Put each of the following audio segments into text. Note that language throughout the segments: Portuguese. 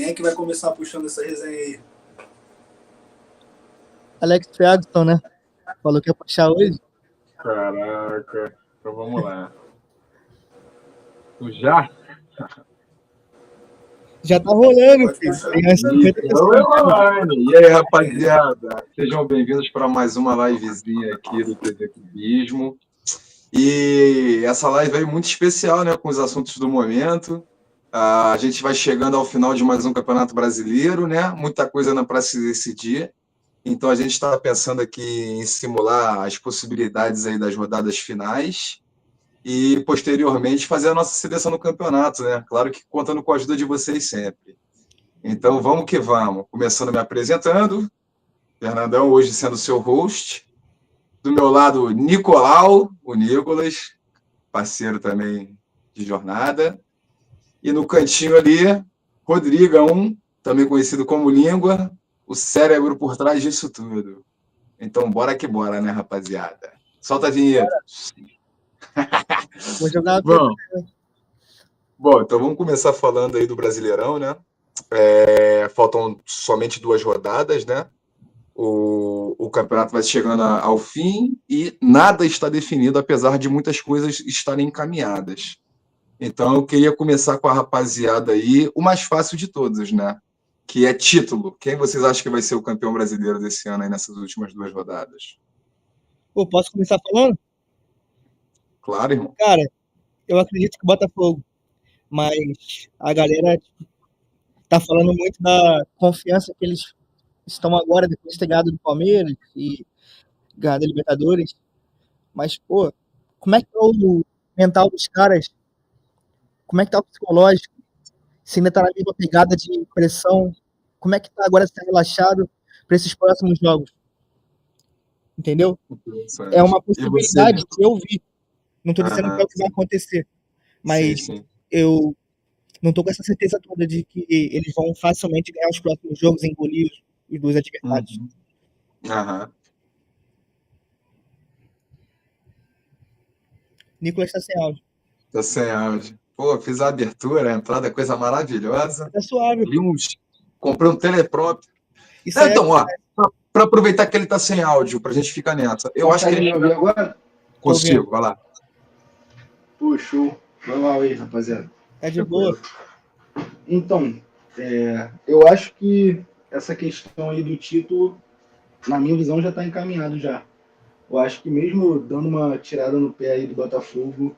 Quem é que vai começar puxando essa resenha aí? Alex Ferguson, né? Falou que ia puxar hoje. Caraca, então vamos lá. Tu já? Já tá rolando, Pode filho. puxar. Tem umas 50 pessoas. E aí, rapaziada? Sejam bem-vindos para mais uma livezinha aqui do TV Clubismo. E essa live aí é muito especial, né? Com os assuntos do momento. A gente vai chegando ao final de mais um Campeonato Brasileiro, né? Muita coisa ainda para se decidir. Então a gente estava pensando aqui em simular as possibilidades aí das rodadas finais e posteriormente fazer a nossa seleção no campeonato, né? Claro que contando com a ajuda de vocês sempre. Então vamos que vamos. Começando me apresentando, Fernandão hoje sendo seu host. Do meu lado, Nicolau, o Nicolas, parceiro também de jornada. E no cantinho ali, Rodrigão, também conhecido como Língua, o cérebro por trás disso tudo. Então bora que bora, né, rapaziada? Solta a vinheta. Vou jogar uma Bom, então vamos começar falando aí do Brasileirão, né? Faltam somente 2 rodadas, né? O campeonato vai chegando ao fim e nada está definido, apesar de muitas coisas estarem encaminhadas. Então eu queria começar com a rapaziada aí, o mais fácil de todos, né? Que é título. Quem vocês acham que vai ser o campeão brasileiro desse ano aí nessas últimas 2 rodadas? Pô, posso começar falando? Claro, irmão. Cara, eu acredito que o Botafogo. Mas a galera tá falando muito da confiança que eles estão agora, depois de ter ganhado do Palmeiras e ganhado a Libertadores. Mas, pô, como é que tá o mental dos caras? Como é que tá o psicológico? Se ainda tá na mesma pegada de pressão? Como é que tá agora se tá relaxado para esses próximos jogos? Entendeu? É uma E você? possibilidade que eu vi. Não tô dizendo que é Aham, o que vai acontecer, sim, mas sim. eu não tô com essa certeza toda de que eles vão facilmente ganhar os próximos jogos e engolir os dois adversários. Uhum. Aham. Nicolas tá sem áudio. Tô sem áudio. Pô, fiz a abertura, a entrada, coisa maravilhosa. Tá suave. Li uns... Comprei um teleprompter. Isso aí é Então, ó, para aproveitar que ele tá sem áudio, pra gente ficar nessa, eu acho que Consegue ele me ouvir agora? Tô ouvindo. consigo, vai lá. Puxou. Foi mal aí, rapaziada. Tá de boa. Então, eu acho que essa questão aí do título, na minha visão, já está encaminhado já. Eu acho que mesmo dando uma tirada no pé aí do Botafogo,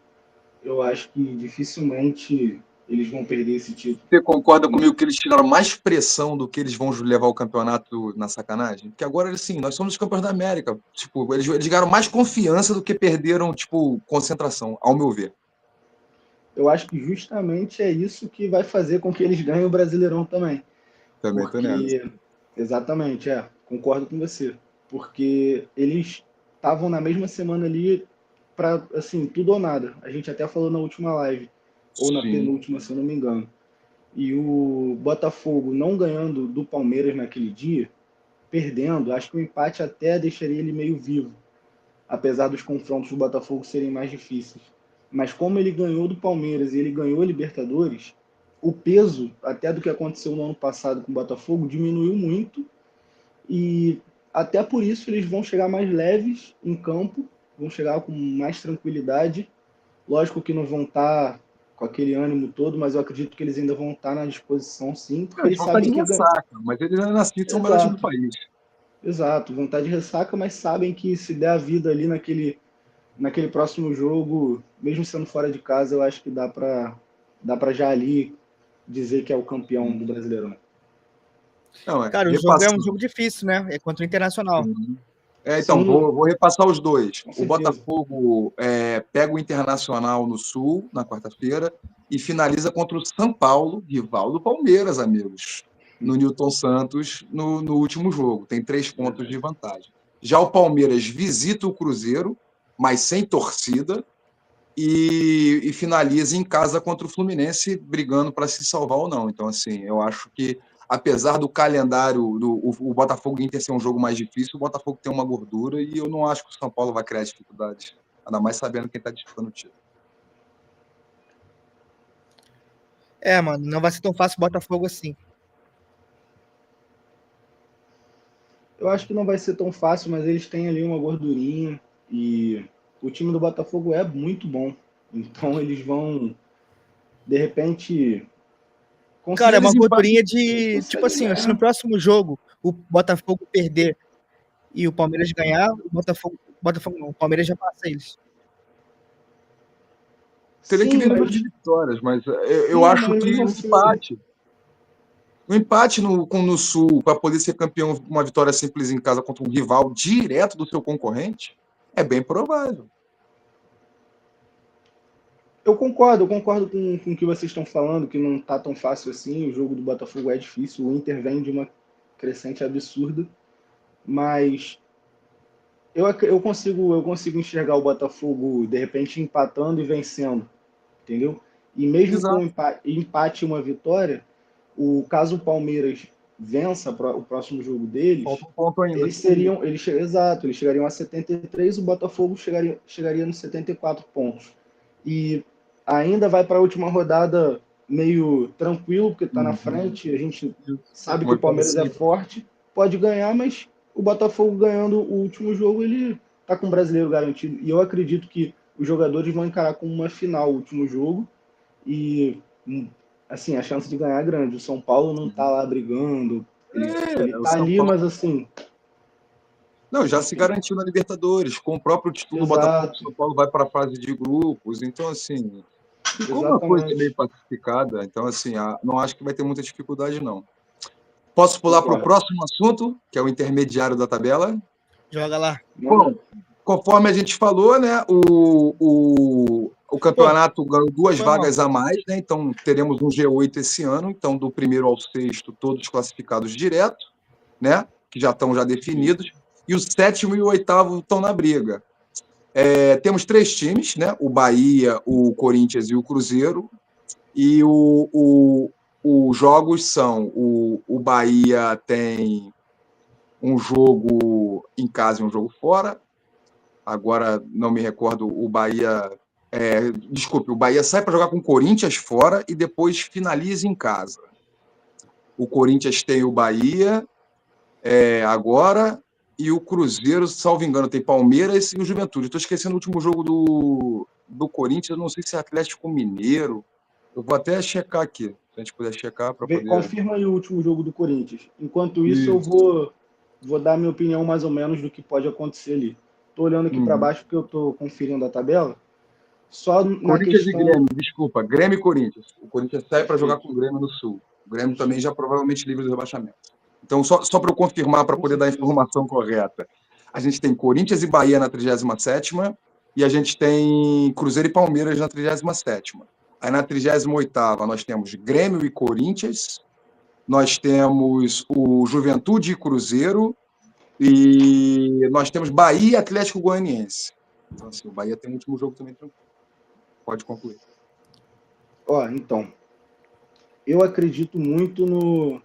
eu acho que dificilmente eles vão perder esse título. Você concorda comigo que eles tiraram mais pressão do que eles vão levar o campeonato na sacanagem? Porque agora, assim, nós somos os campeões da América. Tipo, eles ganharam mais confiança do que perderam, tipo, concentração, ao meu ver. Eu acho que justamente é isso que vai fazer com que eles ganhem o Brasileirão também. Também tô nessa. Porque, exatamente, concordo com você. Porque eles estavam na mesma semana ali para, assim, tudo ou nada. A gente até falou na última live, ou na Sim. penúltima, se eu não me engano. E o Botafogo não ganhando do Palmeiras naquele dia, perdendo, acho que o empate até deixaria ele meio vivo, apesar dos confrontos do Botafogo serem mais difíceis. Mas como ele ganhou do Palmeiras e ele ganhou a Libertadores, o peso, até do que aconteceu no ano passado com o Botafogo, diminuiu muito e até por isso eles vão chegar mais leves em campo, vão chegar com mais tranquilidade. Lógico que não vão estar com aquele ânimo todo, mas eu acredito que eles ainda vão estar na disposição sim, porque Eles eles vão estar sabem de que ressaca, mas eles ainda assim são o melhor time do Exato, país. exato, vão estar de ressaca, mas sabem que se der a vida ali naquele próximo jogo, mesmo sendo fora de casa, eu acho que dá para já ali dizer que é o campeão do Brasileirão. Não, Cara, o jogo é um repassando. jogo difícil, né? É contra o Internacional. Então, Sim, vou repassar os dois. com O certeza. Botafogo pega o Internacional no Sul, na quarta-feira, e finaliza contra o São Paulo, rival do Palmeiras, amigos, no Newton Santos, no último jogo. Tem 3 pontos de vantagem. Já o Palmeiras visita o Cruzeiro, mas sem torcida, e finaliza em casa contra o Fluminense, brigando para se salvar ou não. Então, assim, eu acho que, apesar do calendário, o Botafogo e Inter ser um jogo mais difícil, o Botafogo tem uma gordura e eu não acho que o São Paulo vai criar dificuldades. Ainda mais sabendo quem está disputando o título. Mano, não vai ser tão fácil o Botafogo assim. Eu acho que não vai ser tão fácil, mas eles têm ali uma gordurinha e o time do Botafogo é muito bom. Então eles vão, de repente, Cara, é conseguir. uma Eles empatam, gordurinha Eles de, tipo conseguem assim, se no ganhar. próximo jogo o Botafogo perder e o Palmeiras ganhar, o Botafogo não, o Palmeiras já passa eles. teria que Sim, ver número mas de vitórias, mas eu sim, acho mas que mesmo um assim, empate. Um empate no Sul para poder ser campeão, uma vitória simples em casa contra um rival direto do seu concorrente, é bem provável. eu concordo com o que vocês estão falando, que não tá tão fácil assim. O jogo do Botafogo é difícil, o Inter vem de uma crescente absurda, mas eu consigo enxergar o Botafogo de repente empatando e vencendo, entendeu? E mesmo com Exato. empate e uma vitória, caso o Palmeiras vença o próximo jogo deles, Falta um ponto ainda. exato, eles chegariam a 73, o Botafogo chegaria nos 74 pontos. E ainda vai para a última rodada meio tranquilo, porque está na Uhum. frente, a gente Isso. sabe que Uma o vitória Palmeiras é simples. forte, pode ganhar, mas o Botafogo ganhando o último jogo, ele está com o brasileiro garantido. E eu acredito que os jogadores vão encarar como uma final o último jogo, e assim, a chance de ganhar é grande. O São Paulo não tá lá brigando, ele O tá São ali, Paulo. mas assim, Não, já se garantiu na Libertadores. Com o próprio título do Botafogo, o exato, São Paulo vai para a fase de grupos. Então, assim, ficou uma coisa meio exatamente, pacificada. Então, assim, não acho que vai ter muita dificuldade, não. Posso pular para o concordo. próximo assunto, que é o intermediário da tabela? Joga lá. Bom, Manda. conforme a gente falou, né, o Pô, campeonato ganhou 2 foi mal. vagas a mais, né? Então teremos um G8 esse ano. Então, do primeiro ao sexto, todos classificados direto, né? Que já estão já definidos. E o sétimo e o oitavo estão na briga. Temos 3 times, né? O Bahia, o Corinthians e o Cruzeiro. E os jogos são: o Bahia tem um jogo em casa e um jogo fora. Agora não me recordo, o Bahia. Desculpe, o Bahia sai para jogar com o Corinthians fora e depois finaliza em casa. O Corinthians tem o Bahia agora e o Cruzeiro, salvo engano, tem Palmeiras e o Juventude. Estou esquecendo o último jogo do Corinthians, não sei se é Atlético Mineiro. Eu vou até checar aqui, se a gente puder checar para poder. Confirma aí o último jogo do Corinthians. Enquanto isso, eu Isso. vou dar minha opinião mais ou menos do que pode acontecer ali. Tô olhando aqui para Uhum. baixo porque eu tô conferindo a tabela. Só na Corinthians e questão. Grêmio, desculpa, Grêmio e Corinthians. O Corinthians sai para jogar Perfeito, com o Grêmio no Sul. O Grêmio também perfeito. já provavelmente livre do rebaixamento. Então, só para eu confirmar, para Com poder dar a certeza. informação correta. A gente tem Corinthians e Bahia na 37ª e a gente tem Cruzeiro e Palmeiras na 37ª. Aí na 38ª nós temos Grêmio e Corinthians, nós temos o Juventude e Cruzeiro e nós temos Bahia e Atlético Goianiense. Então, assim, o Bahia tem um último jogo também tranquilo. Pode concluir. Ó, então, eu acredito muito no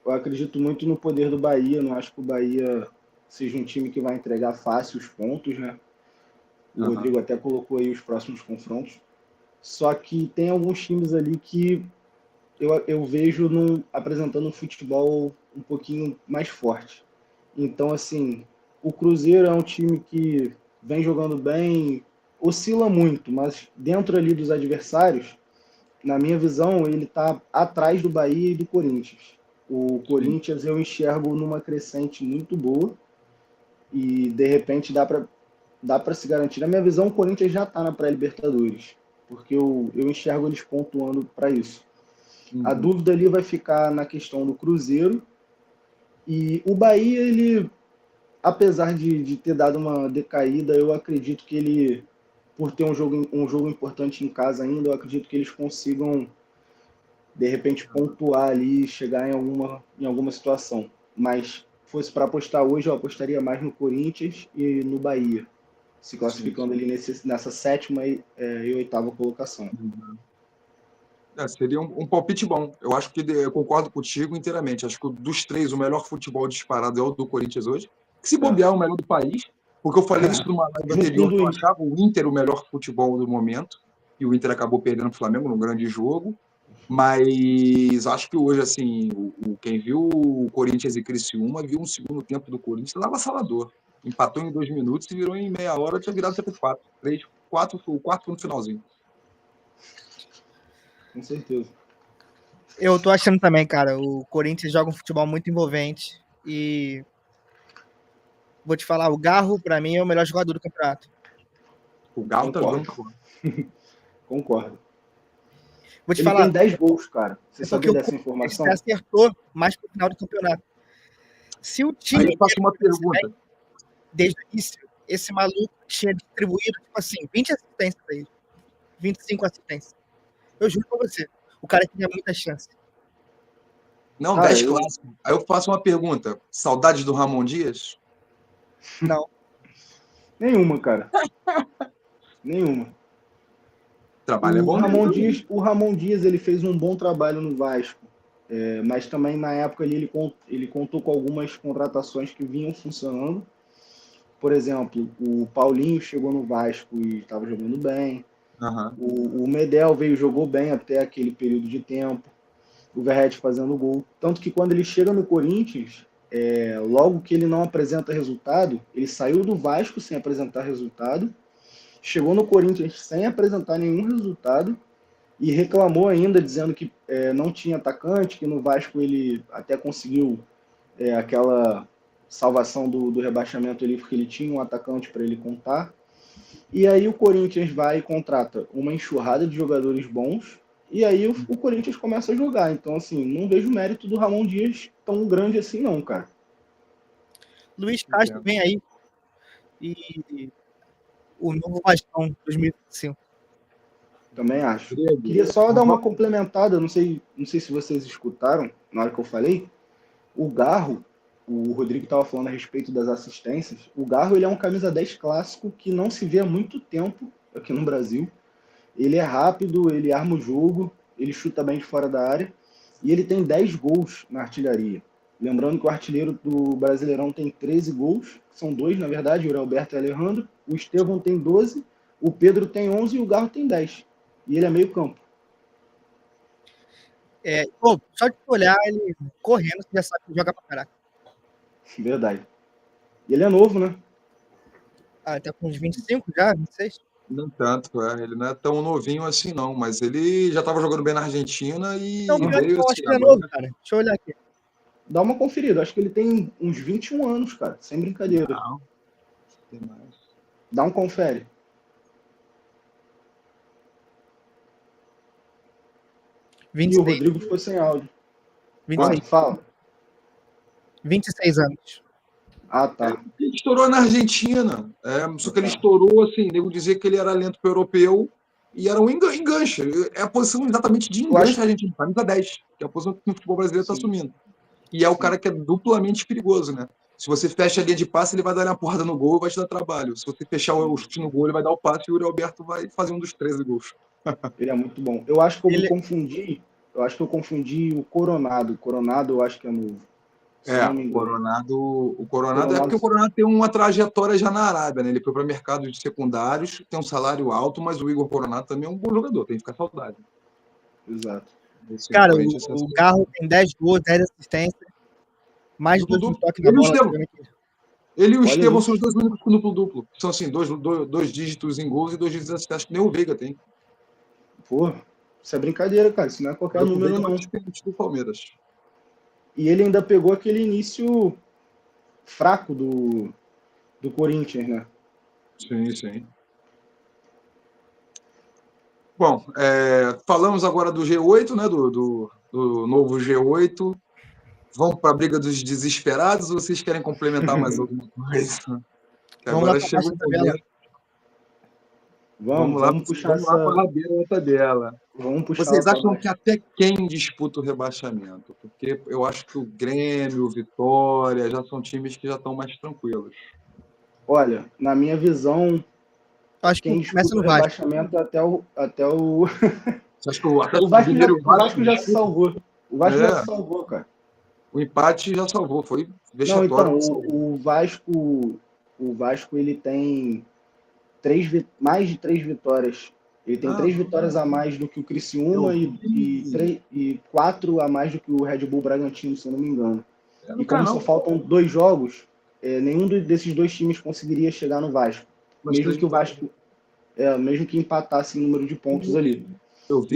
eu acredito muito no poder do Bahia. Não acho que o Bahia seja um time que vai entregar fácil os pontos, né? O Uhum. Rodrigo até colocou aí os próximos confrontos. Só que tem alguns times ali que eu vejo apresentando um futebol um pouquinho mais forte. Então, assim, o Cruzeiro é um time que vem jogando bem, oscila muito, mas dentro ali dos adversários, na minha visão, ele está atrás do Bahia e do Corinthians. O Sim. Corinthians eu enxergo numa crescente muito boa e de repente dá para se garantir. Na minha visão, o Corinthians já está na pré-Libertadores, porque eu enxergo eles pontuando para isso. A Uhum. dúvida ali vai ficar na questão do Cruzeiro e o Bahia, ele, apesar de ter dado uma decaída, eu acredito que ele, por ter um jogo importante em casa ainda, eu acredito que eles consigam de repente pontuar ali, chegar em alguma situação. Mas fosse para apostar hoje, eu apostaria mais no Corinthians e no Bahia, se Sim, classificando sim. ali nessa sétima e oitava colocação. Uhum. Seria um palpite bom. Eu acho que eu concordo contigo inteiramente. Acho que dos 3, o melhor futebol disparado é o do Corinthians hoje. Que se É. bobear é o melhor do país. Porque eu falei isso numa live Junto com o anterior, do que eu Inter. achava o Inter o melhor futebol do momento. E o Inter acabou perdendo o Flamengo num grande jogo. Mas acho que hoje, assim, quem viu o Corinthians e Criciúma viu um segundo tempo do Corinthians avassalador. Empatou em 2 minutos e virou em meia hora, tinha virado 4. 3, 4, o quarto foi no finalzinho. Com certeza. Eu tô achando também, cara, o Corinthians joga um futebol muito envolvente e vou te falar, o Garro, pra mim, é o melhor jogador do campeonato. O Galo tá Concordo. jogando. Concordo. Vou te Ele falar, tem 10 gols, cara. Você é porque sabia o dessa Corinthians informação? se acertou mais pro final do campeonato. Se o Aí time eu faço uma pergunta. desde o início, esse maluco tinha distribuído, tipo assim, 20 assistências pra ele. 25 assistências. Eu juro pra você, o cara tinha muita chance. Não, Cara, 10 clássicos. Aí eu faço uma pergunta. Saudades do Ramon Dias? Não. Nenhuma, cara. Nenhuma. O trabalho é bom mesmo. O Ramon Dias ele fez um bom trabalho no Vasco, mas também na época ele contou com algumas contratações que vinham funcionando. Por exemplo, o Paulinho chegou no Vasco e estava jogando bem. Uhum. O Medel jogou bem até aquele período de tempo. O Verratti fazendo gol. Tanto que quando ele chega no Corinthians, logo que ele não apresenta resultado, ele saiu do Vasco sem apresentar resultado, chegou no Corinthians sem apresentar nenhum resultado e reclamou ainda, dizendo que não tinha atacante, que no Vasco ele até conseguiu aquela salvação do rebaixamento ali, porque ele tinha um atacante para ele contar. E aí o Corinthians vai e contrata uma enxurrada de jogadores bons, e aí o Corinthians começa a jogar. Então, assim, não vejo o mérito do Ramon Dias tão grande assim não, cara. Luiz Castro vem aí e o novo Vascão 2025. Também acho. Queria só dar uma complementada, não sei se vocês escutaram na hora que eu falei. O Garro, o Rodrigo estava falando a respeito das assistências. O Garro ele é um camisa 10 clássico que não se vê há muito tempo aqui no Brasil. Ele é rápido, ele arma o jogo, ele chuta bem de fora da área e ele tem 10 gols na artilharia. Lembrando que o artilheiro do Brasileirão tem 13 gols, são 2 na verdade, o Alberto e o Alejandro. O Estevão tem 12, o Pedro tem 11 e o Garro tem 10. E ele é meio campo. Só de olhar ele correndo, você já sabe que joga pra caraca. Verdade. E ele é novo, né? Tá com uns 25 já, 26? Não tanto, ele não é tão novinho assim não, mas ele já estava jogando bem na Argentina e Não, pior que veio eu acho assim, que ele é novo, cara. Deixa eu olhar aqui. Dá uma conferida, acho que ele tem uns 21 anos, cara, sem brincadeira. Não, tem mais. Dá um confere. E o Rodrigo ficou sem áudio. 26. Fala. 26 anos. Ah, tá. Ele estourou na Argentina. Só que ele estourou, assim, nego dizia que ele era lento pro europeu e era um enganche. É a posição exatamente de enganche argentino, camisa 10, que é a posição que o futebol brasileiro está assumindo. E é o cara que é duplamente perigoso, né? Se você fecha a linha de passe, ele vai dar uma porrada no gol e vai te dar trabalho. Se você fechar o chute no gol, ele vai dar o passe e o Yuri Alberto vai fazer um dos 13 gols. Ele é muito bom. Eu acho que eu confundi o Coronado. O Coronado eu acho que é novo. O Coronado é porque o Coronado tem uma trajetória já na Arábia, né? Ele foi para mercados secundários, tem um salário alto, mas o Igor Coronado também é um bom jogador, tem que ficar saudável. Exato. Cara, o Garro tem 10 gols, 10 assistências, mais 2 no toque na bola. Ele e o Estevão são os dois únicos com duplo-duplo. São assim, dois dígitos em gols e 2 dígitos em assistências, que nem o Veiga tem. Pô, isso é brincadeira, cara. Isso não é qualquer número, não. Do Palmeiras. E ele ainda pegou aquele início fraco do Corinthians, né? Sim, sim. Bom, falamos agora do G8, né? Do novo G8. Vamos para a briga dos desesperados ou vocês querem complementar mais alguma coisa? Agora chega o momento. Vamos puxar para a rabeira da tabela. Vocês acham que até quem disputa o rebaixamento? Porque eu acho que o Grêmio, o Vitória, já são times que já estão mais tranquilos. Olha, na minha visão, acho quem disputa o rebaixamento até o... Você acha que o Vasco já se salvou. O Vasco já se salvou, cara. O empate já salvou, foi vexatório. Não, então, o Vasco ele tem mais de 3 vitórias Ele tem 3 vitórias a mais do que o Criciúma e 4 a mais do que o Red Bull Bragantino, se eu não me engano. E como só faltam 2 jogos, nenhum desses 2 times conseguiria chegar no Vasco. Mesmo que o Vasco, mesmo que empatasse em número de pontos ali. Eu vi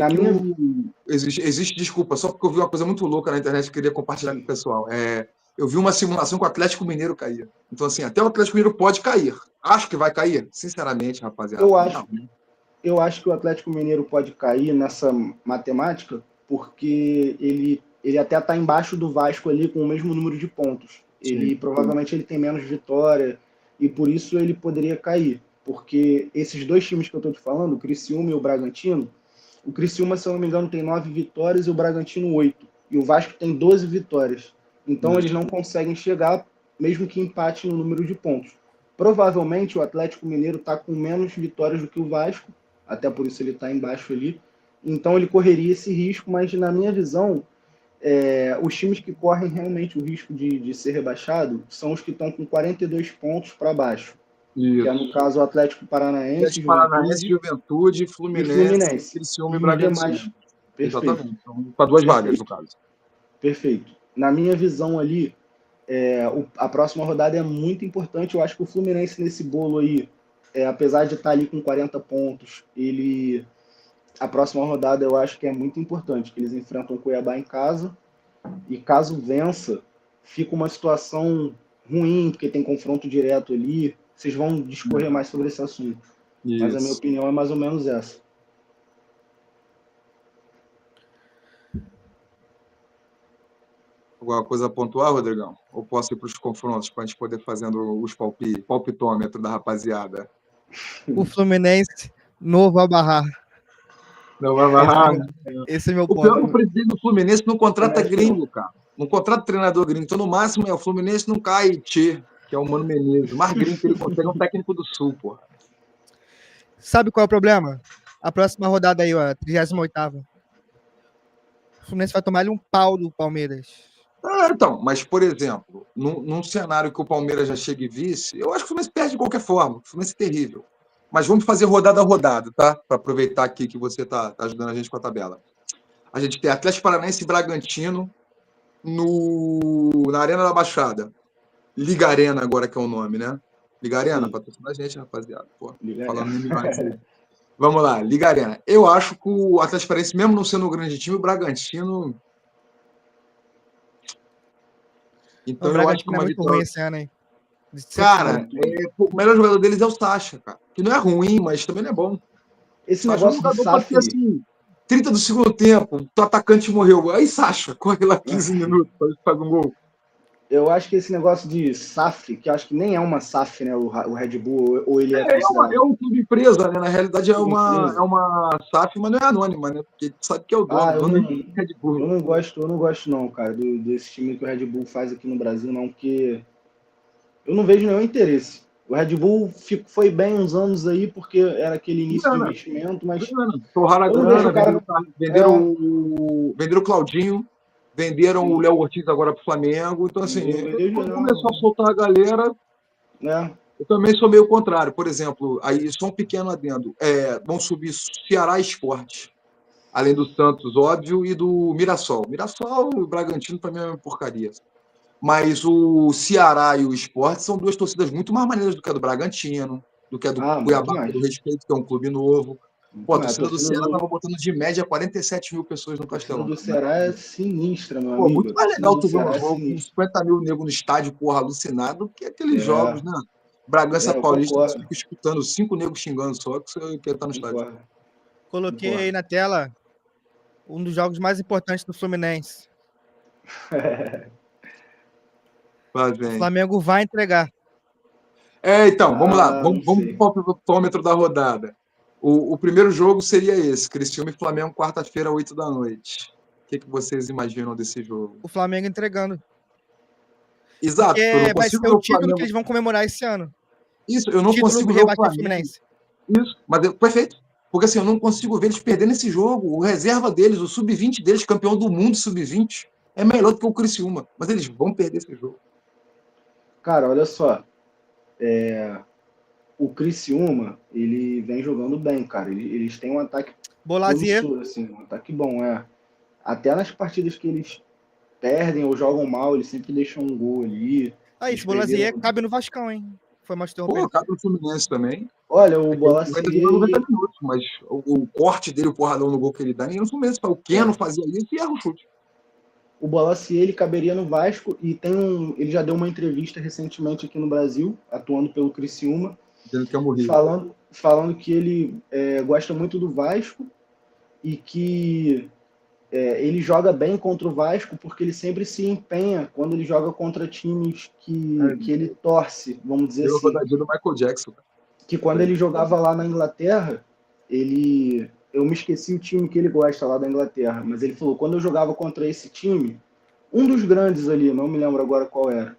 existe, desculpa, só porque eu vi uma coisa muito louca na internet que eu queria compartilhar com o pessoal. Eu vi uma simulação que o Atlético Mineiro caía. Então, assim, até o Atlético Mineiro pode cair. Acho que vai cair, sinceramente, rapaziada. Eu acho que o Atlético Mineiro pode cair nessa matemática, porque ele até está embaixo do Vasco ali com o mesmo número de pontos. Provavelmente ele tem menos vitória e por isso ele poderia cair. Porque esses 2 times que eu estou te falando, o Criciúma e o Bragantino, o Criciúma, se eu não me engano, tem 9 vitórias e o Bragantino 8. E o Vasco tem 12 vitórias. Então eles não conseguem chegar, mesmo que empate no número de pontos. Provavelmente o Atlético Mineiro está com menos vitórias do que o Vasco, até por isso ele está embaixo ali. Então ele correria esse risco, mas na minha visão, os times que correm realmente o risco de ser rebaixado são os que estão com 42 pontos para baixo. Isso. Que é, no caso, o Atlético Paranaense, Juventude, Fluminense, Criciúma e Bragantino. Exatamente. Então, para 2 vagas, no caso. Perfeito. Na minha visão ali, a próxima rodada é muito importante. Eu acho que o Fluminense nesse bolo aí, apesar de estar ali com 40 pontos, a próxima rodada eu acho que é muito importante, que eles enfrentam o Cuiabá em casa, e caso vença, fica uma situação ruim, porque tem confronto direto ali. Vocês vão discorrer mais sobre esse assunto. Isso. Mas a minha opinião é mais ou menos essa. Alguma coisa a pontuar, Rodrigão? Ou posso ir para os confrontos para a gente poder fazendo os palpitômetros da rapaziada? O Fluminense não vai barrar. Não vai barrar? Esse é meu ponto. O pior é que o presidente do Fluminense não contrata gringo, cara. Não contrata treinador gringo. Então, no máximo, o Fluminense não cai, que é o Mano Menezes. O mais gringo que ele consegue é um técnico do Sul, pô. Sabe qual é o problema? A próxima rodada aí, ó, 38ª. O Fluminense vai tomar ali um pau do Palmeiras. Então, mas, por exemplo, num cenário que o Palmeiras já chega e vice, eu acho que o Fluminense perde de qualquer forma. O Fluminense é terrível. Mas vamos fazer rodada a rodada, tá? Para aproveitar aqui que você tá ajudando a gente com a tabela. A gente tem Atlético Paranaense e Bragantino na Arena da Baixada. Liga Arena agora que é o nome, né? Liga Arena, patrocina a gente, rapaziada. Pô, falando demais aí. Vamos lá, Liga Arena. Eu acho que o Atlético Paranaense, mesmo não sendo um grande time, o Bragantino... Então, o Bragantino é muito ruim esse ano aí. Cara, o melhor jogador deles é o Sacha, cara. Que não é ruim, mas também não é bom. Esse negócio do Sacha... Assim, 30 do segundo tempo, o atacante morreu. Aí, Sacha, corre lá 15 minutos para fazer um gol. Eu acho que esse negócio de SAF, que eu acho que nem é uma SAF, né, o Red Bull, ou ele é um clube empresa, né? Na realidade é uma SAF, mas não é anônima, né? Porque sabe que é o dono do Red Bull. Eu não gosto não, cara, desse time que o Red Bull faz aqui no Brasil, não, porque eu não vejo nenhum interesse. O Red Bull foi bem uns anos aí, porque era aquele início de investimento, mas... Torraram a grana, venderam o Claudinho, venderam o Léo Ortiz agora para o Flamengo. Então, assim, quando começou a soltar a galera, eu também sou meio contrário. Por exemplo, aí só um pequeno adendo. Vão subir Ceará e Sport, além do Santos, óbvio, e do Mirassol. Mirassol e o Bragantino, para mim, é uma porcaria. Mas o Ceará e o Sport são 2 torcidas muito mais maneiras do que a do Bragantino, do que a do Cuiabá, do Respeito, que é um clube novo. Pô, a torcida do Ceará estava botando de média 47 mil pessoas no Castelão. A torcida do Ceará é sinistra, meu amigo. Muito mais legal tu ver um jogo com 50 mil negros no estádio, porra, alucinado, que aqueles jogos, né? Bragança Paulista, você fica escutando 5 negros xingando só, que você quer estar no estádio. Coloquei aí na tela um dos jogos mais importantes do Fluminense. O Flamengo vai entregar. Então, vamos lá. Vamos para o palpitômetro da rodada. O primeiro jogo seria esse, Criciúma e Flamengo, quarta-feira, 8h. O que vocês imaginam desse jogo? O Flamengo entregando. Exato. Porque vai ser o título que eles vão comemorar esse ano. Isso, eu não consigo ver o Flamengo. Isso, mas perfeito. Porque assim, eu não consigo ver eles perdendo esse jogo. O reserva deles, o sub-20 deles, campeão do mundo sub-20, é melhor do que o Criciúma. Mas eles vão perder esse jogo. Cara, olha só. o Criciúma, ele vem jogando bem, cara. Eles têm um ataque Bolazier. promissor, assim, um ataque bom, Até nas partidas que eles perdem ou jogam mal, eles sempre deixam um gol ali. Aí, esse Bolazier cabe no Vascão, hein? Foi mais Pô, cabe no Fluminense também. Olha, o Ele Bolazier, vai jogar 90 minutos, mas o corte dele, o porradão no gol que ele dá, ninguém no Fluminense. O Keno fazia isso e erra o chute. o Bolazier, ele caberia no Vasco e ele já deu uma entrevista recentemente aqui no Brasil, atuando pelo Criciúma, Dizendo que é morrer. falando que ele gosta muito do Vasco e que ele joga bem contra o Vasco porque ele sempre se empenha quando ele joga contra times que ele torce, vamos dizer assim. Rodadinha do Michael Jackson. Que quando ele jogava lá na Inglaterra, eu me esqueci o time que ele gosta lá da Inglaterra, mas ele falou, quando eu jogava contra esse time, um dos grandes ali, não me lembro agora qual era,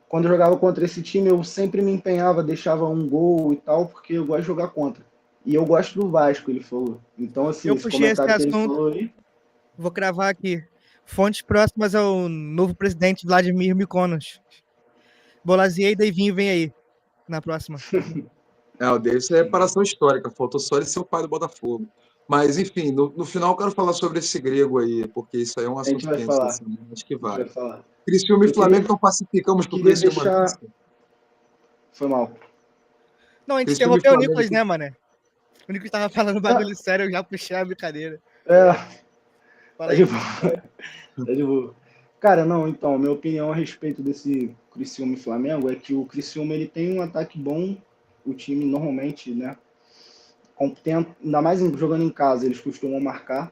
quando eu jogava contra esse time, eu sempre me empenhava, deixava um gol e tal, porque eu gosto de jogar contra. E eu gosto do Vasco, ele falou. Então, assim, esse comentário que ele falou aí... Vou cravar aqui. Fontes próximas ao novo presidente Vladimir Mykonos. Bolazier e Deivinho vem aí na próxima. O Davis é reparação histórica. Faltou só ele ser o pai do Botafogo. Mas, enfim, no final eu quero falar sobre esse grego aí, porque isso aí é um assunto quente. Assim, acho que vale. Criciúma e Flamengo, então pacificamos pro Criciúma. Foi mal. Não, a gente interrompeu o Nicolas, né, mano? O Nicolas tava falando bagulho sério, eu já puxei a brincadeira. Tá de boa. Cara, não, então, minha opinião a respeito desse Criciúma e Flamengo é que o Criciúma ele tem um ataque bom, o time normalmente, né, ainda mais jogando em casa, eles costumam marcar,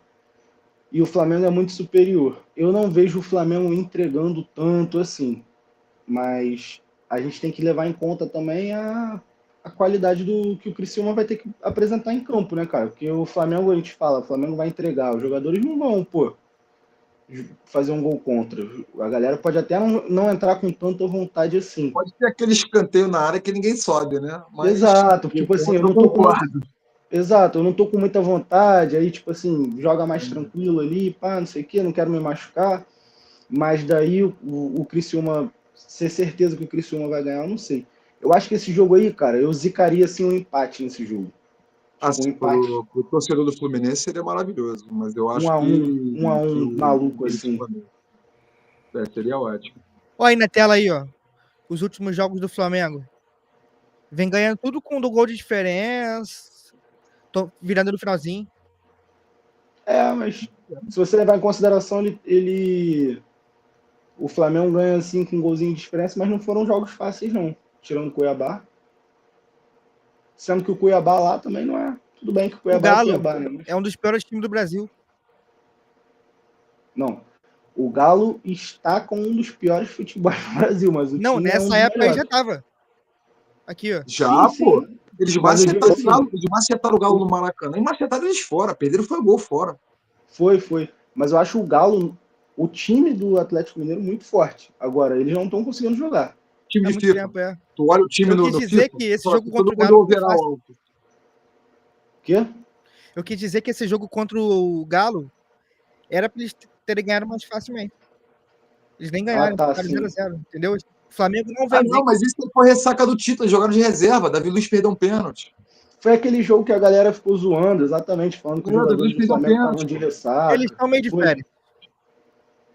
e o Flamengo é muito superior. Eu não vejo o Flamengo entregando tanto assim, mas a gente tem que levar em conta também a qualidade do que o Criciúma vai ter que apresentar em campo, né, cara? Porque o Flamengo, a gente fala, o Flamengo vai entregar, os jogadores não vão, fazer um gol contra. A galera pode até não entrar com tanta vontade assim. Pode ter aquele escanteio na área que ninguém sobe, né? Mas, exato, tipo assim, eu não tô com... Exato, eu não tô com muita vontade, aí, tipo assim, joga mais tranquilo ali, pá, não sei o quê, não quero me machucar, mas daí o Criciúma, ser certeza que o Criciúma vai ganhar, eu não sei. Eu acho que esse jogo aí, cara, eu zicaria, assim, um empate nesse jogo. Assim, pro torcedor do Fluminense seria maravilhoso, mas eu acho que... 1-1 maluco, assim. Seria ótimo. Olha aí na tela aí, ó, os últimos jogos do Flamengo. Vem ganhando tudo com do gol de diferença, tô virando no finalzinho. Mas se você levar em consideração, o Flamengo ganha assim com um golzinho de diferença, mas não foram jogos fáceis não, tirando o Cuiabá. Sendo que o Cuiabá lá também não é. Tudo bem que o Cuiabá Galo é Cuiabá, né? É um dos piores times do Brasil. Não. O Galo está com um dos piores futebols do Brasil, mas o time nessa época aí já tava. Aqui, ó. Já, sim, pô. Sim. Eles macetaram o Galo no Maracanã e macetaram eles fora. Perderam foi gol fora. Foi. Mas eu acho o Galo, o time do Atlético Mineiro, muito forte. Agora, eles não estão conseguindo jogar. Time de FIFA. Tempo, Tu olha o time no FIFA. Eu quis dizer que esse jogo contra o Galo... O quê? Eu quis dizer que esse jogo contra o Galo era para eles terem ganhado mais facilmente. Eles nem ganharam, ficaram 0-0, entendeu? O Flamengo não vai... não, mas isso foi ressaca do título, jogaram de reserva. Davi Luiz perdeu um pênalti. Foi aquele jogo que a galera ficou zoando, exatamente, falando que os jogadores do Flamengo estavam de ressaca. Eles estão meio de férias.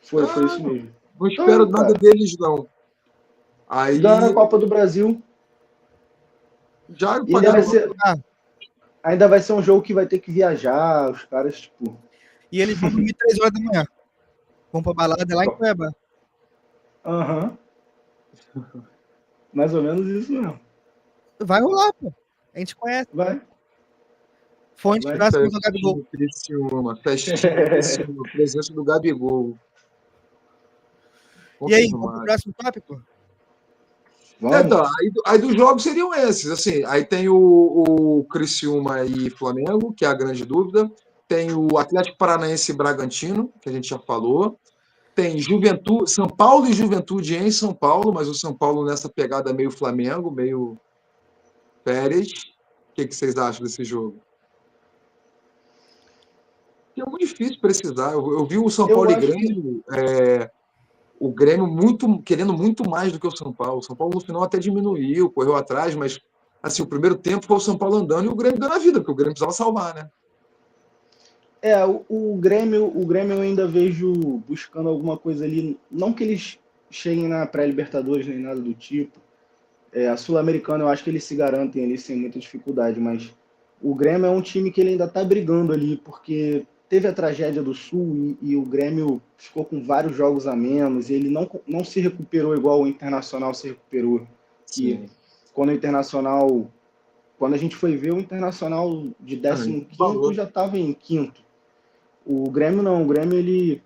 Foi isso mesmo. Não espero nada deles, não. Aí... Ganharam a Copa do Brasil. Já ainda vai ser um jogo que vai ter que viajar, os caras, tipo... E eles vão dormir 3 horas da manhã. Vão pra balada lá em Cuiabá. Mais ou menos isso mesmo. Vai rolar, pô. A gente conhece. Vai. Fonte próxima do Gabigol. Festinha, presença do Gabigol. E aí, vamos pro próximo tópico? Então, aí dos jogos seriam esses. Assim, aí tem o Criciúma e Flamengo, que é a grande dúvida. Tem o Atlético Paranaense e Bragantino, que a gente já falou. Tem Juventude, São Paulo e Juventude em São Paulo, mas o São Paulo nessa pegada meio Flamengo, meio Pérez. O que vocês acham desse jogo? É muito difícil precisar. Eu vi o São Paulo e Grêmio, o Grêmio querendo muito mais do que o São Paulo. O São Paulo no final até diminuiu, correu atrás, mas assim, o primeiro tempo foi o São Paulo andando e o Grêmio dando a vida, porque o Grêmio precisava salvar, né? O Grêmio eu ainda vejo buscando alguma coisa ali, não que eles cheguem na pré-Libertadores nem nada do tipo. A Sul-Americana eu acho que eles se garantem ali sem muita dificuldade, mas o Grêmio é um time que ele ainda está brigando ali, porque teve a tragédia do Sul e o Grêmio ficou com vários jogos a menos, e ele não se recuperou igual o Internacional se recuperou. Que Sim. quando a gente foi ver, o Internacional de 15º já estava em quinto. O Grêmio não, o Grêmio ele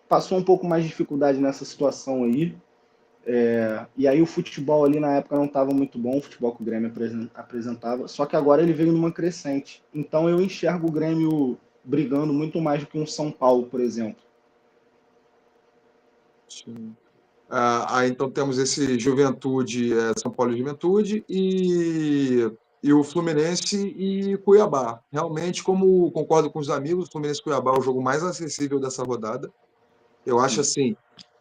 passou um pouco mais de dificuldade nessa situação aí. E aí o futebol ali na época não estava muito bom, o futebol que o Grêmio apresentava, só que agora ele veio numa crescente. Então eu enxergo o Grêmio brigando muito mais do que um São Paulo, por exemplo. Sim. Então temos esse Juventude, São Paulo e Juventude, e o Fluminense e Cuiabá. Realmente, como concordo com os amigos, o Fluminense e Cuiabá é o jogo mais acessível dessa rodada. Eu acho assim,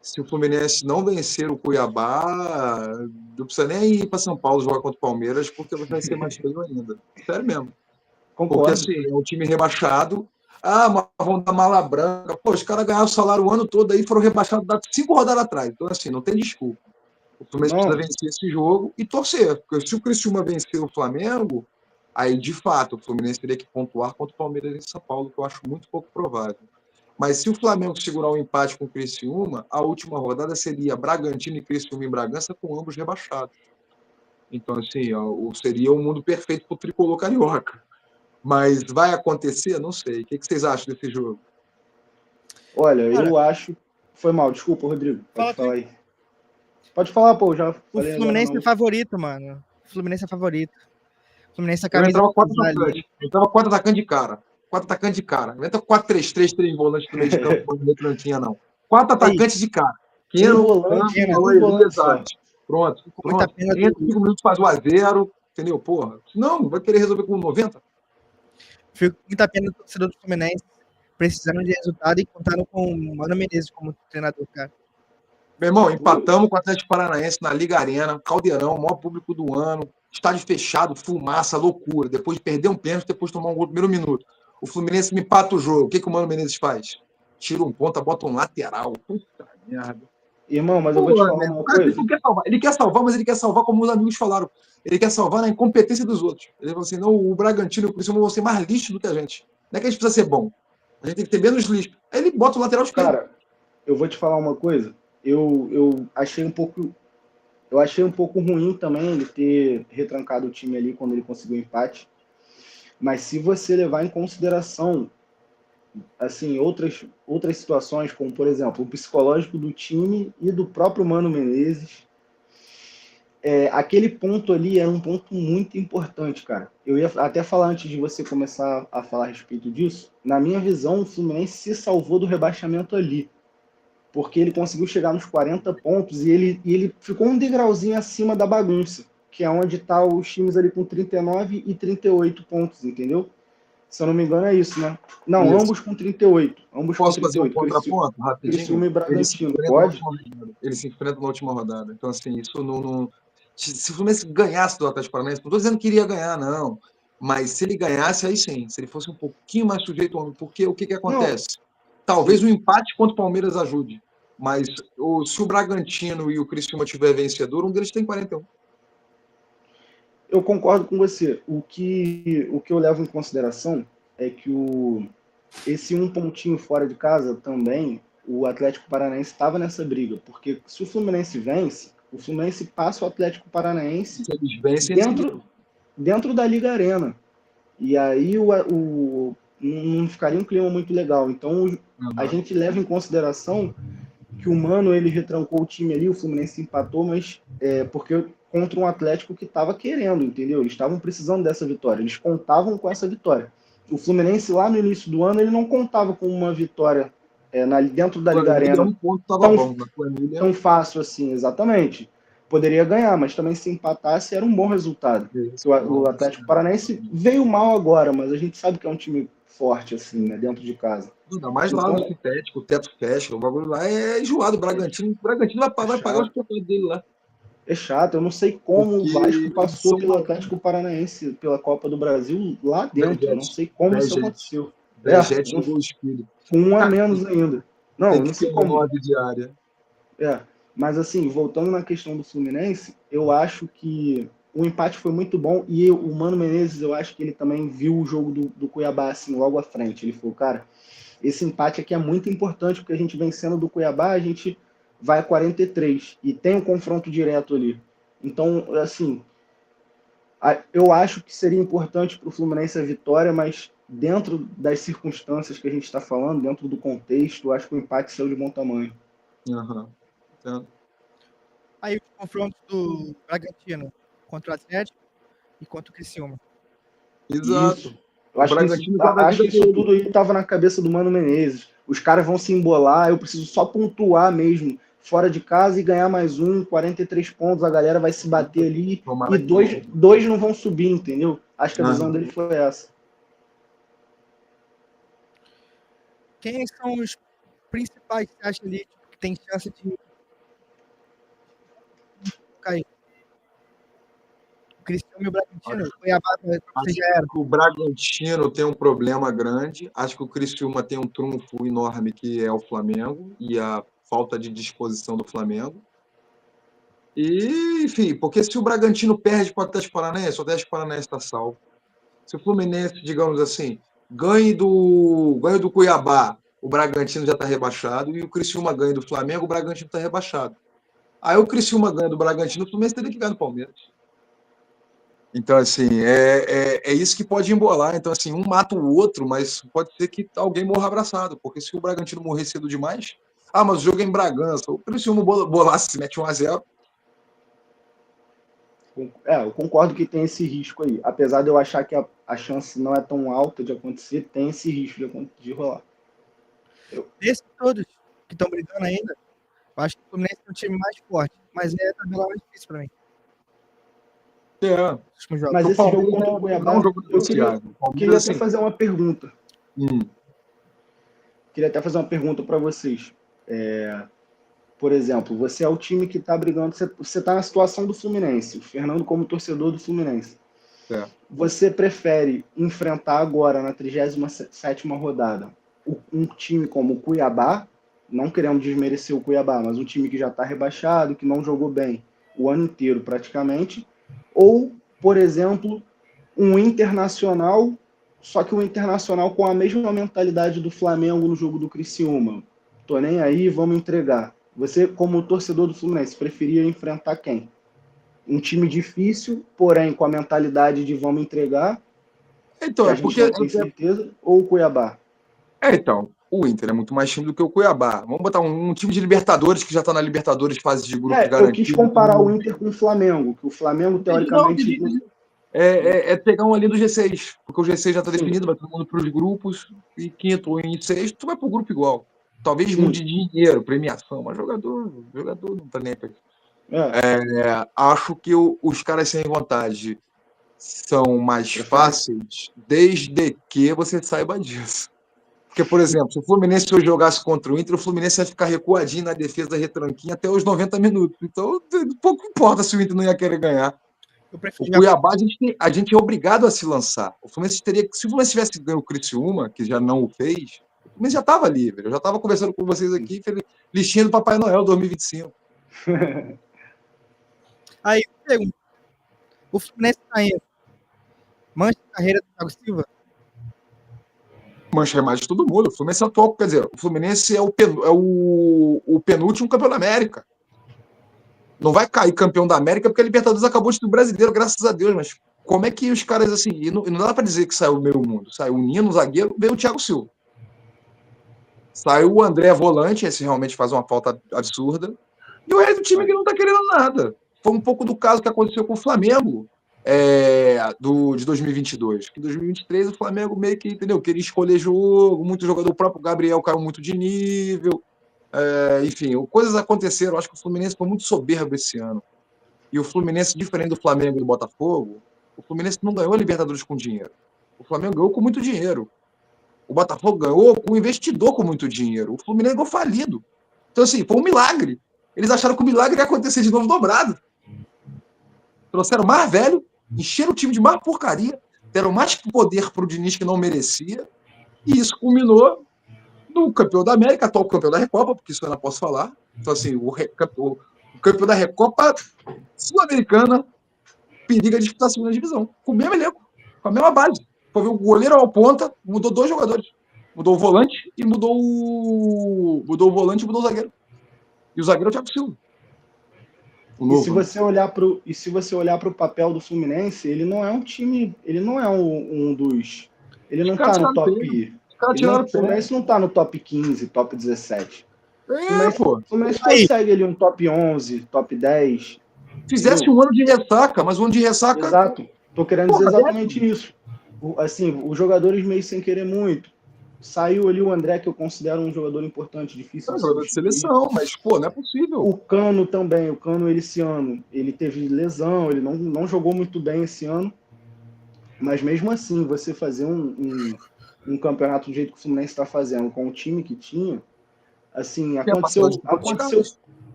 se o Fluminense não vencer o Cuiabá, não precisa nem ir para São Paulo jogar contra o Palmeiras, porque vai ser mais feio ainda. Sério mesmo. Porque Concordo. assim, é um time rebaixado. Mas vão dar mala branca. Pô, os caras ganharam o salário o ano todo aí, foram rebaixados 5 rodadas atrás. Então, assim, não tem desculpa. O Fluminense precisa vencer esse jogo e torcer. Porque se o Criciúma vencer o Flamengo, aí, de fato, o Fluminense teria que pontuar contra o Palmeiras em São Paulo, que eu acho muito pouco provável. Mas se o Flamengo segurar um empate com o Criciúma, a última rodada seria Bragantino e Criciúma em Bragança, com ambos rebaixados. Então, assim, seria um mundo perfeito para o tricolor carioca. Mas vai acontecer? Não sei. O que vocês acham desse jogo? Olha, eu acho... Foi mal, desculpa, Rodrigo. Pode falar aí. Pode falar, pô, já falei. O Fluminense é favorito, mano. O Fluminense é favorito. O Fluminense é a Eu camisa entrava 4 atacantes. Eu entrava 4 atacantes de cara. 4 atacantes de cara. Não entra 4-3-3, 3 volantes no meio de campo, não tinha, não. 4 atacantes de cara. Um volante só. Pronto. Muita pena Entra 5 minutos, faz 1-0, entendeu? Porra. Não, vai querer resolver com 90? Fico com muita pena do torcedor do Fluminense, precisando de resultado e contando com o Mano Menezes como treinador, cara. Meu irmão, empatamos com o Atlético Paranaense na Liga Arena, Caldeirão, maior público do ano, estádio fechado, fumaça, loucura. Depois de perder um pênalti, depois de tomar um gol no primeiro minuto. O Fluminense me empata o jogo. O que o Mano Menezes faz? Tira um ponta, bota um lateral. Puta merda. Irmão, mas eu vou te falar uma coisa. Ele quer salvar, mas ele quer salvar como os amigos falaram. Ele quer salvar na incompetência dos outros. Ele falou assim, não, o Bragantino e o Criciúma vão ser mais lixo do que a gente. Não é que a gente precisa ser bom. A gente tem que ter menos lixo. Aí ele bota o lateral esquerdo. Cara, eu vou te falar uma coisa. Eu achei um pouco ruim também ele ter retrancado o time ali quando ele conseguiu o empate. Mas se você levar em consideração assim, outras situações, como por exemplo, o psicológico do time e do próprio Mano Menezes, aquele ponto ali era um ponto muito importante, cara. Eu ia até falar antes de você começar a falar a respeito disso. Na minha visão, o Fluminense se salvou do rebaixamento ali, porque ele conseguiu chegar nos 40 pontos e ele ficou um degrauzinho acima da bagunça, que é onde tá os times ali com 39 e 38 pontos, entendeu? Se eu não me engano é isso, né? Não, isso. Ambos com 38. Posso fazer um contraponto rapidinho? Criciúma e Bragantino, pode? Eles se enfrentam na última rodada. Então, assim, isso não... Se o Fluminense ganhasse do Atlético Paranaense, não estou dizendo que iria ganhar, não. Mas se ele ganhasse, aí sim. Se ele fosse um pouquinho mais sujeito ao homem. Porque o que acontece? Não. Talvez um empate contra o Palmeiras ajude. Mas se o Bragantino e o Criciúma tiver vencedor, um deles tem 41. Eu concordo com você. O que eu levo em consideração é que esse um pontinho fora de casa também, o Atlético Paranaense estava nessa briga. Porque se o Fluminense vence, o Fluminense passa o Atlético Paranaense dentro da Liga Arena. E aí não ficaria um clima muito legal. Então a gente leva em consideração que o Mano ele retrancou o time ali, o Fluminense empatou, mas porque contra um Atlético que estava querendo, entendeu? Eles estavam precisando dessa vitória, eles contavam com essa vitória. O Fluminense lá no início do ano ele não contava com uma vitória dentro da Liga Arena tão fácil assim, exatamente. Poderia ganhar, mas também se empatasse era um bom resultado. O Atlético Paranaense veio mal agora, mas a gente sabe que é um time forte assim, né, dentro de casa. Ainda mais lá no sintético, o teto fecha, o bagulho lá é enjoado. O Bragantino vai pagar os pecados dele lá. É chato, eu não sei como Porque o Vasco passou são pelo Atlético Paranaense, pela Copa do Brasil, lá dentro. Eu não Vegete. sei como isso Vegete. aconteceu. Vegete jogou o espírito. Com um a Cara, menos ainda. Não, tem eu que não sei ter como. 9 de área. Mas assim, voltando na questão do Fluminense, eu acho que o empate foi muito bom e o Mano Menezes, eu acho que ele também viu o jogo do Cuiabá assim, logo à frente. Ele falou, cara, esse empate aqui é muito importante porque a gente vencendo do Cuiabá, a gente vai a 43 e tem um confronto direto ali. Então, assim, eu acho que seria importante para o Fluminense a vitória, mas dentro das circunstâncias que a gente está falando, dentro do contexto, eu acho que o empate saiu de bom tamanho. Uhum. Então, Aí os confrontos do Bragantino contra o Atlético e contra o Criciúma. exato. Isso. Eu O acho que Bragantino tá da acho vida que isso dele. tudo aí estava na cabeça do Mano Menezes. Os caras vão se embolar, eu preciso só pontuar mesmo, fora de casa e ganhar mais 43 pontos, a galera vai se bater ali Tomara e que dois não vão subir, entendeu? Acho que a visão Uhum. dele foi essa. Quem são os principais que você acha ali que tem chance de cair? O Criciúma e o Bragantino? O Cuiabá, você já era. O Bragantino tem um problema grande. Acho que o Criciúma tem um trunfo enorme que é o Flamengo e a falta de disposição do Flamengo. E, enfim, porque se o Bragantino perde para o Atlético Paranaense, o Atlético Paranaense está salvo. Se o Fluminense, digamos assim, ganhe do Cuiabá, o Bragantino já está rebaixado, e o Criciúma ganha do Flamengo, o Bragantino está rebaixado. Aí o Criciúma ganha do Bragantino, o Fluminense teria que ganhar do Palmeiras. Então, assim, é isso que pode embolar. Então, assim, um mata o outro, mas pode ser que alguém morra abraçado, porque se o Bragantino morrer cedo demais, mas o jogo é em Bragança, o Criciúma bolasse, se mete 1-0. Eu concordo que tem esse risco aí. Apesar de eu achar que a chance não é tão alta de acontecer, tem esse risco de rolar. Desses todos que estão brigando ainda, eu acho que o Fluminense é um time mais forte, mas é a tabela mais difícil para mim. Mas esse jogo contra o Cuiabá, um jogo eu queria até fazer uma pergunta. Queria até fazer uma pergunta para vocês. Por exemplo, você é o time que está brigando, você está na situação do Fluminense, o Fernando como torcedor do Fluminense. Você prefere enfrentar agora, na 37ª rodada, um time como o Cuiabá, não querendo desmerecer o Cuiabá, mas um time que já está rebaixado, que não jogou bem o ano inteiro praticamente, ou, por exemplo, um Internacional, só que o Internacional com a mesma mentalidade do Flamengo no jogo do Criciúma. Tô nem aí, vamos entregar. Você, como torcedor do Fluminense, preferia enfrentar quem? Um time difícil, porém com a mentalidade de vamos entregar, Então, que a gente não tem certeza, ou o Cuiabá? Então, o Inter é muito mais time do que o Cuiabá. Vamos botar um time de Libertadores que já está na Libertadores, fase de grupos garantido. Eu quis comparar o Inter com o Flamengo, que o Flamengo, teoricamente... É pegar um ali do G6, porque o G6 já está definido, vai todo mundo para os grupos, e quinto ou em sexto, tu vai para o grupo igual. Talvez mude dinheiro, premiação, mas jogador não está nem para isso. Acho que os caras sem vontade são mais fáceis, desde que você saiba disso. Porque, por exemplo, se o Fluminense hoje jogasse contra o Inter, o Fluminense ia ficar recuadinho na defesa retranquinha até os 90 minutos. Então, pouco importa se o Inter não ia querer ganhar. O Cuiabá, a gente é obrigado a se lançar. O Fluminense se o Fluminense tivesse ganho o Criciúma, que já não o fez, o Fluminense já estava livre. Eu já estava conversando com vocês aqui, listinha do Papai Noel 2025. Aí, pergunta. O Fluminense está indo. Mancha a carreira do Thiago Silva? Mancha mais de todo mundo. O Fluminense atual, quer dizer, o Fluminense é o penúltimo campeão da América. Não vai cair campeão da América porque a Libertadores acabou de do brasileiro, graças a Deus, mas como é que os caras, assim, e não dá para dizer que saiu o meio mundo. Saiu o Nino, o zagueiro, veio o Thiago Silva. Saiu o André Volante, esse realmente faz uma falta absurda. E o resto do time que não tá querendo nada. Foi um pouco do caso que aconteceu com o Flamengo de 2022. Que em 2023 o Flamengo meio que, entendeu, queria escolher jogo, muito jogador, o próprio Gabriel caiu muito de nível. Enfim, coisas aconteceram. Acho que o Fluminense foi muito soberbo esse ano. E o Fluminense, diferente do Flamengo e do Botafogo, o Fluminense não ganhou a Libertadores com dinheiro. O Flamengo ganhou com muito dinheiro. O Botafogo ganhou com um investidor com muito dinheiro. O Fluminense ganhou falido. Então, assim, foi um milagre. Eles acharam que o milagre ia acontecer de novo dobrado. Trouxeram mais velho, encheram o time de mais porcaria, deram mais poder pro Diniz que não merecia, e isso culminou no campeão da América, atual campeão da Recopa, porque isso eu não posso falar. Então, assim, o campeão da Recopa Sul-Americana periga de disputar a segunda divisão, com o mesmo elenco, com a mesma base. Foi ver o goleiro ao ponta, mudou 2 jogadores. Mudou o volante e mudou o zagueiro. E o zagueiro é o Thiago Silva. E se você olhar pro papel do Fluminense, ele não é um time, ele não é um dos, ele não tá no top, o Fluminense não tá no top 15, top 17. O Fluminense consegue ali um top 11, top 10. Fizesse um ano de ressaca, mas um ano de ressaca... Exato. Tô querendo dizer exatamente isso. Assim, os jogadores meio sem querer muito. Saiu ali o André, que eu considero um jogador importante, difícil de jogador de seleção, mas, pô, não é possível. O Cano também. O Cano, esse ano, ele teve lesão, ele não jogou muito bem esse ano. Mas mesmo assim, você fazer um campeonato do jeito que o Fluminense está fazendo, com o time que tinha, assim,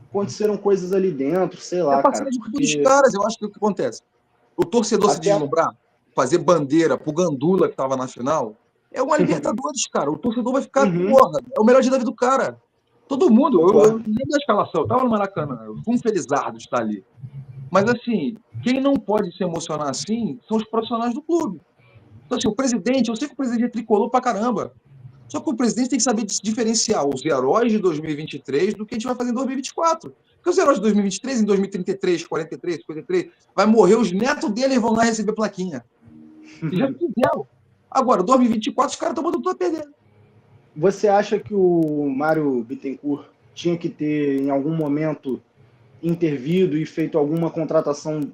aconteceram coisas ali dentro, sei lá, cara. Dos caras, eu acho que o que acontece? O torcedor se deslumbrar, fazer bandeira pro Gandula que tava na final, é uma Libertadores, cara. O torcedor vai ficar, porra, é o melhor dia da vida do cara. Todo mundo, eu lembro da escalação, eu tava no Maracanã, eu fui um felizardo de estar ali. Mas, assim, quem não pode se emocionar assim são os profissionais do clube. Então, assim, o presidente, eu sei que o presidente é tricolor pra caramba, só que o presidente tem que saber diferenciar os heróis de 2023 do que a gente vai fazer em 2024. Porque os heróis de 2023, em 2033, 43, 53, vai morrer, os netos deles vão lá receber plaquinha. E já fizeram. Agora, 2024, os caras estão botando tudo a perder. Você acha que o Mário Bittencourt tinha que ter, em algum momento, intervido e feito alguma contratação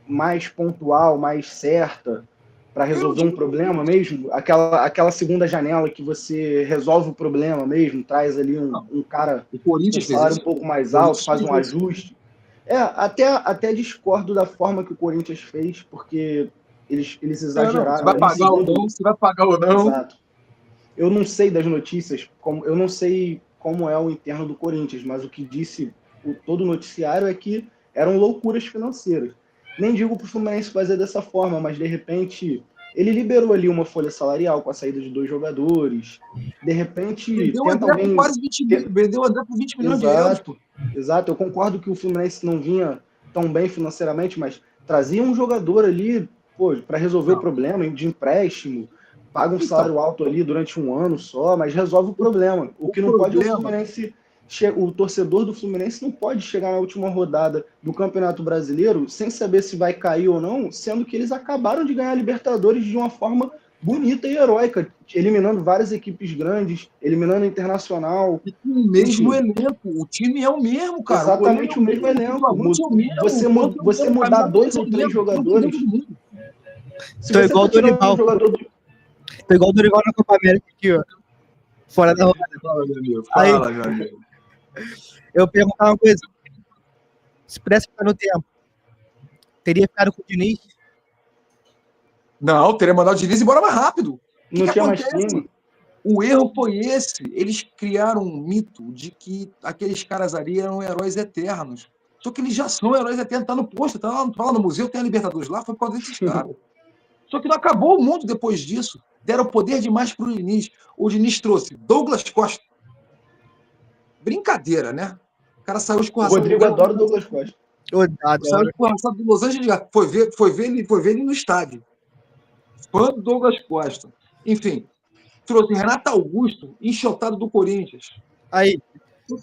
mais pontual, mais certa, para resolver um problema mesmo? Aquela segunda janela que você resolve o problema mesmo, traz ali um cara com um salário um pouco mais alto, faz um ajuste. Até discordo da forma que o Corinthians fez, porque eles exageraram. Se vai pagar ou não, se vai pagar ou não. Exato. Eu não sei das notícias, eu não sei como é o interno do Corinthians, mas o que disse todo o noticiário é que eram loucuras financeiras. Nem digo para o Fluminense fazer dessa forma, mas de repente ele liberou ali uma folha salarial com a saída de 2 jogadores. De repente vendeu o André por quase 20 milhões. Vendeu o André por 20 milhões de euros. Exato, eu concordo que o Fluminense não vinha tão bem financeiramente, mas trazia um jogador ali para resolver o problema de empréstimo, paga um salário alto ali durante um ano só, mas resolve o problema. O que não pode é o Fluminense... O torcedor do Fluminense não pode chegar na última rodada do Campeonato Brasileiro sem saber se vai cair ou não, sendo que eles acabaram de ganhar a Libertadores de uma forma bonita e heróica, eliminando várias equipes grandes, eliminando o Internacional. O mesmo elenco, o time é o mesmo, cara. Exatamente o mesmo elenco. Você mudar 2 ou 3 jogadores... Tô igual o Dorival. Tô igual o Dorival na Copa América aqui, ó. Fora da rodada. Fala, meu amigo. Eu perguntar uma coisa. Se pudesse ficar no tempo, teria ficado com o Diniz? Não, teria mandado o Diniz embora mais rápido. Não tinha mais time. O erro foi esse. Eles criaram um mito de que aqueles caras ali eram heróis eternos. Só que eles já são heróis eternos. Tá no posto, tá lá no museu, tem a Libertadores lá, foi por causa desses caras. Só que não acabou o mundo depois disso. Deram poder demais pro Diniz. O Diniz trouxe Douglas Costa. Brincadeira, né? O cara saiu escorraçado. O Rodrigo adora o Douglas Costa. Saiu escorraçado do Los Angeles. Foi ver ele no estádio. Fã do Douglas Costa. Enfim, trouxe Renato Augusto, enxotado do Corinthians. Aí,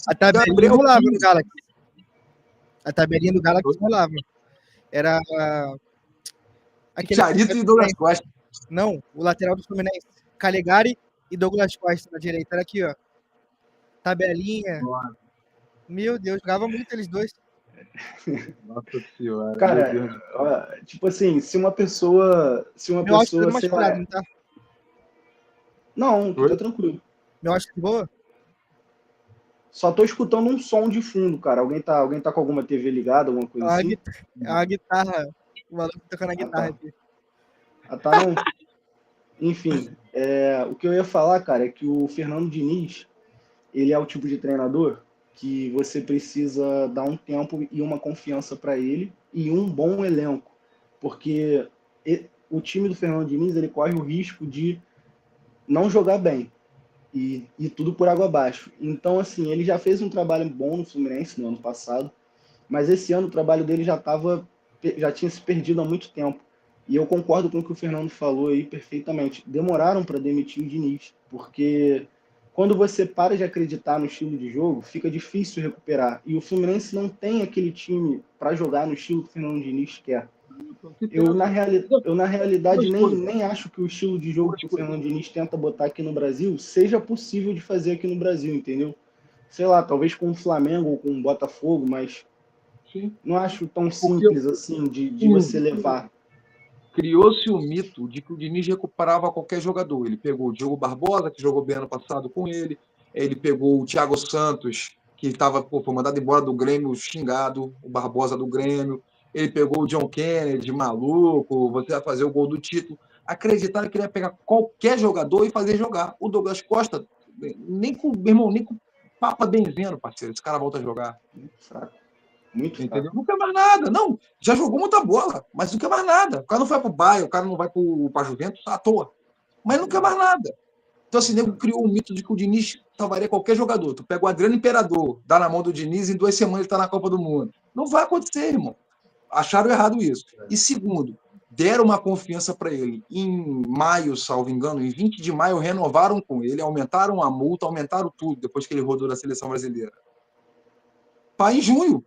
a tabelinha rolava no Galaxy. A tabelinha do Galaxy rolava. Era... Charito e Douglas Costa. Não, o lateral do Fluminense. Calegari e Douglas Costa na direita. Era aqui, ó. Tabelinha. Nossa. Meu Deus, jogava muito eles dois. Nossa senhora. Cara, tipo assim, se uma pessoa. Meu áudio tá masculado, não tá? Não, tá tranquilo. Meu áudio tá boa? Só tô escutando um som de fundo, cara. Alguém tá com alguma TV ligada, alguma coisa assim? A guitarra. O maluco tocando a guitarra aqui. Não. Enfim, o que eu ia falar, cara, é que o Fernando Diniz, ele é o tipo de treinador que você precisa dar um tempo e uma confiança para ele e um bom elenco, porque o time do Fernando Diniz ele corre o risco de não jogar bem e tudo por água abaixo. Então, assim, ele já fez um trabalho bom no Fluminense no ano passado, mas esse ano o trabalho dele já tinha se perdido há muito tempo. E eu concordo com o que o Fernando falou aí perfeitamente. Demoraram para demitir o Diniz, porque quando você para de acreditar no estilo de jogo, fica difícil recuperar. E o Fluminense não tem aquele time para jogar no estilo que o Fernando Diniz quer. Eu, na realidade, nem acho que o estilo de jogo que o Fernando Diniz tenta botar aqui no Brasil seja possível de fazer aqui no Brasil, entendeu? Sei lá, talvez com o Flamengo ou com o Botafogo, mas não acho tão simples assim de você levar. Criou-se o mito de que o Diniz recuperava qualquer jogador. Ele pegou o Diogo Barbosa, que jogou bem ano passado com ele. Ele pegou o Thiago Santos, que foi mandado embora do Grêmio, xingado, o Barbosa do Grêmio. Ele pegou o John Kennedy, maluco, você vai fazer o gol do título. Acreditaram que ele ia pegar qualquer jogador e fazer jogar. O Douglas Costa, nem com papa benzendo, parceiro. Esse cara volta a jogar. Muito entendeu? fraco. Não quer mais nada. Não, já jogou muita bola, mas não quer mais nada. O cara não vai pro Bayern, o cara não vai pra Juventus à toa. Mas não quer mais nada. Então, assim, nego criou um mito de que o Diniz salvaria qualquer jogador. Tu pega o Adriano Imperador, dá na mão do Diniz, em 2 semanas ele tá na Copa do Mundo. Não vai acontecer, irmão. Acharam errado isso. E segundo, deram uma confiança para ele. Em maio, salvo engano, em 20 de maio, renovaram com ele, aumentaram a multa, aumentaram tudo, depois que ele rodou da seleção brasileira. Para em junho,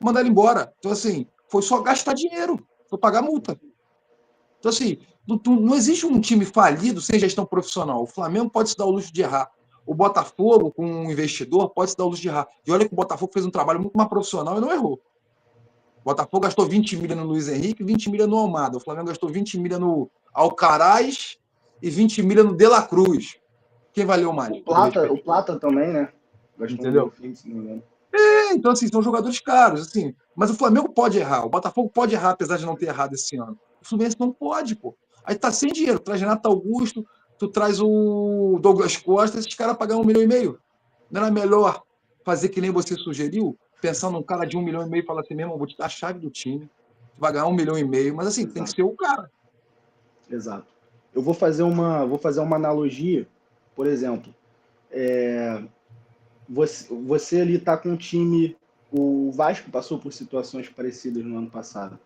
mandar ele embora. Então, assim, foi só gastar dinheiro, foi pagar multa. Então, assim, não existe um time falido sem gestão profissional. O Flamengo pode se dar o luxo de errar. O Botafogo, com um investidor, pode se dar o luxo de errar. E olha que o Botafogo fez um trabalho muito mais profissional e não errou. O Botafogo gastou 20 milha no Luiz Henrique e 20 milha no Almada. O Flamengo gastou 20 milha no Alcaraz e 20 milha no De La Cruz. Quem valeu mais? O Plata também, né? Entendeu? Então, assim, são jogadores caros, assim. Mas o Flamengo pode errar, o Botafogo pode errar, apesar de não ter errado esse ano. O Fluminense não pode, pô. Aí tá sem dinheiro, traz Renato Augusto, tu traz o Douglas Costa, esses caras pagam 1,5 milhão. Não era melhor fazer que nem você sugeriu? Pensando num cara de 1,5 milhão e falar assim, mesmo, vou te dar a chave do time, tu vai ganhar 1,5 milhão, mas assim, tem que ser o cara. Exato. Eu vou fazer uma analogia, por exemplo, você ali está com um time, o Vasco passou por situações parecidas no ano passado.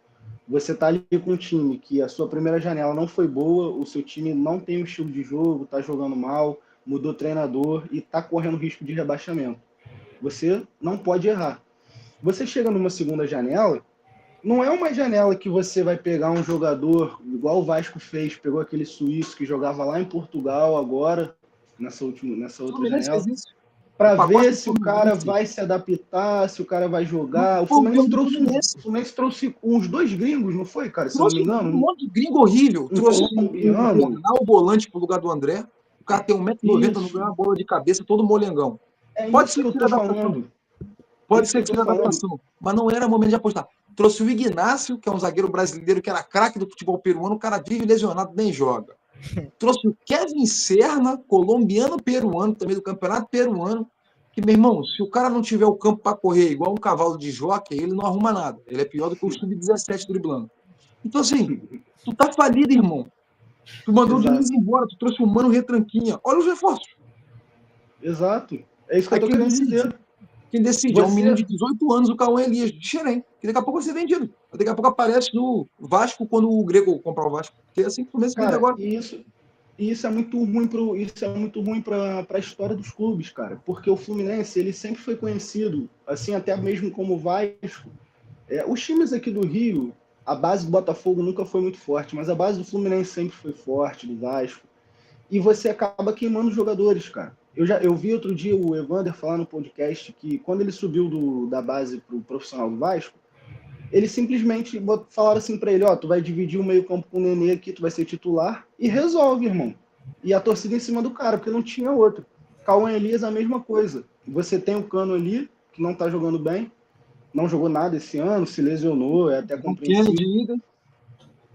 Você está ali com um time que a sua primeira janela não foi boa, o seu time não tem o estilo de jogo, está jogando mal, mudou treinador e está correndo risco de rebaixamento. Você não pode errar. Você chega numa segunda janela, não é uma janela que você vai pegar um jogador, igual o Vasco fez, pegou aquele suíço que jogava lá em Portugal agora, nessa outra janela, para ver se o cara vai se adaptar, se o cara vai jogar. O Fluminense trouxe uns 2 gringos, não foi, cara? Se não me engano. Um monte de gringo horrível. Trouxe o volante pro lugar do André. O cara tem 1,90 m, não ganha uma bola de cabeça, todo molengão. Pode ser que eu tô falando. Pode ser que seja adaptação, mas não era momento de apostar. Trouxe o Ignácio, que é um zagueiro brasileiro que era craque do futebol peruano, o cara vive lesionado, nem joga. Trouxe o Kevin Serna, colombiano-peruano, também do campeonato peruano, que, meu irmão, se o cara não tiver o campo para correr igual um cavalo de jockey, ele não arruma nada. Ele é pior do que o sub-17 driblando. Então, assim, tu tá falido, irmão. Tu mandou o Diniz embora, tu trouxe o Mano Retranquinha. Olha os reforços. Exato. É isso que eu tô querendo dizer. Quem decide é um menino de 18 anos, o Cauã Elias, de Xerém, que daqui a pouco vai ser vendido. Daqui a pouco aparece no Vasco quando o Grego comprar o Vasco. Porque é assim que o Fluminense vende agora. Isso é muito ruim para a história dos clubes, cara. Porque o Fluminense, ele sempre foi conhecido, assim, até mesmo como o Vasco. Os times aqui do Rio, a base do Botafogo nunca foi muito forte, mas a base do Fluminense sempre foi forte, do Vasco. E você acaba queimando jogadores, cara. Eu vi outro dia o Evander falar no podcast que quando ele subiu da base pro profissional do Vasco, eles simplesmente falaram assim para ele, tu vai dividir o meio campo com o Nenê aqui, tu vai ser titular e resolve, irmão. E a torcida em cima do cara, porque não tinha outro. Cauã Elias, a mesma coisa. Você tem o Cano ali, que não tá jogando bem, não jogou nada esse ano, se lesionou, é até compreensível.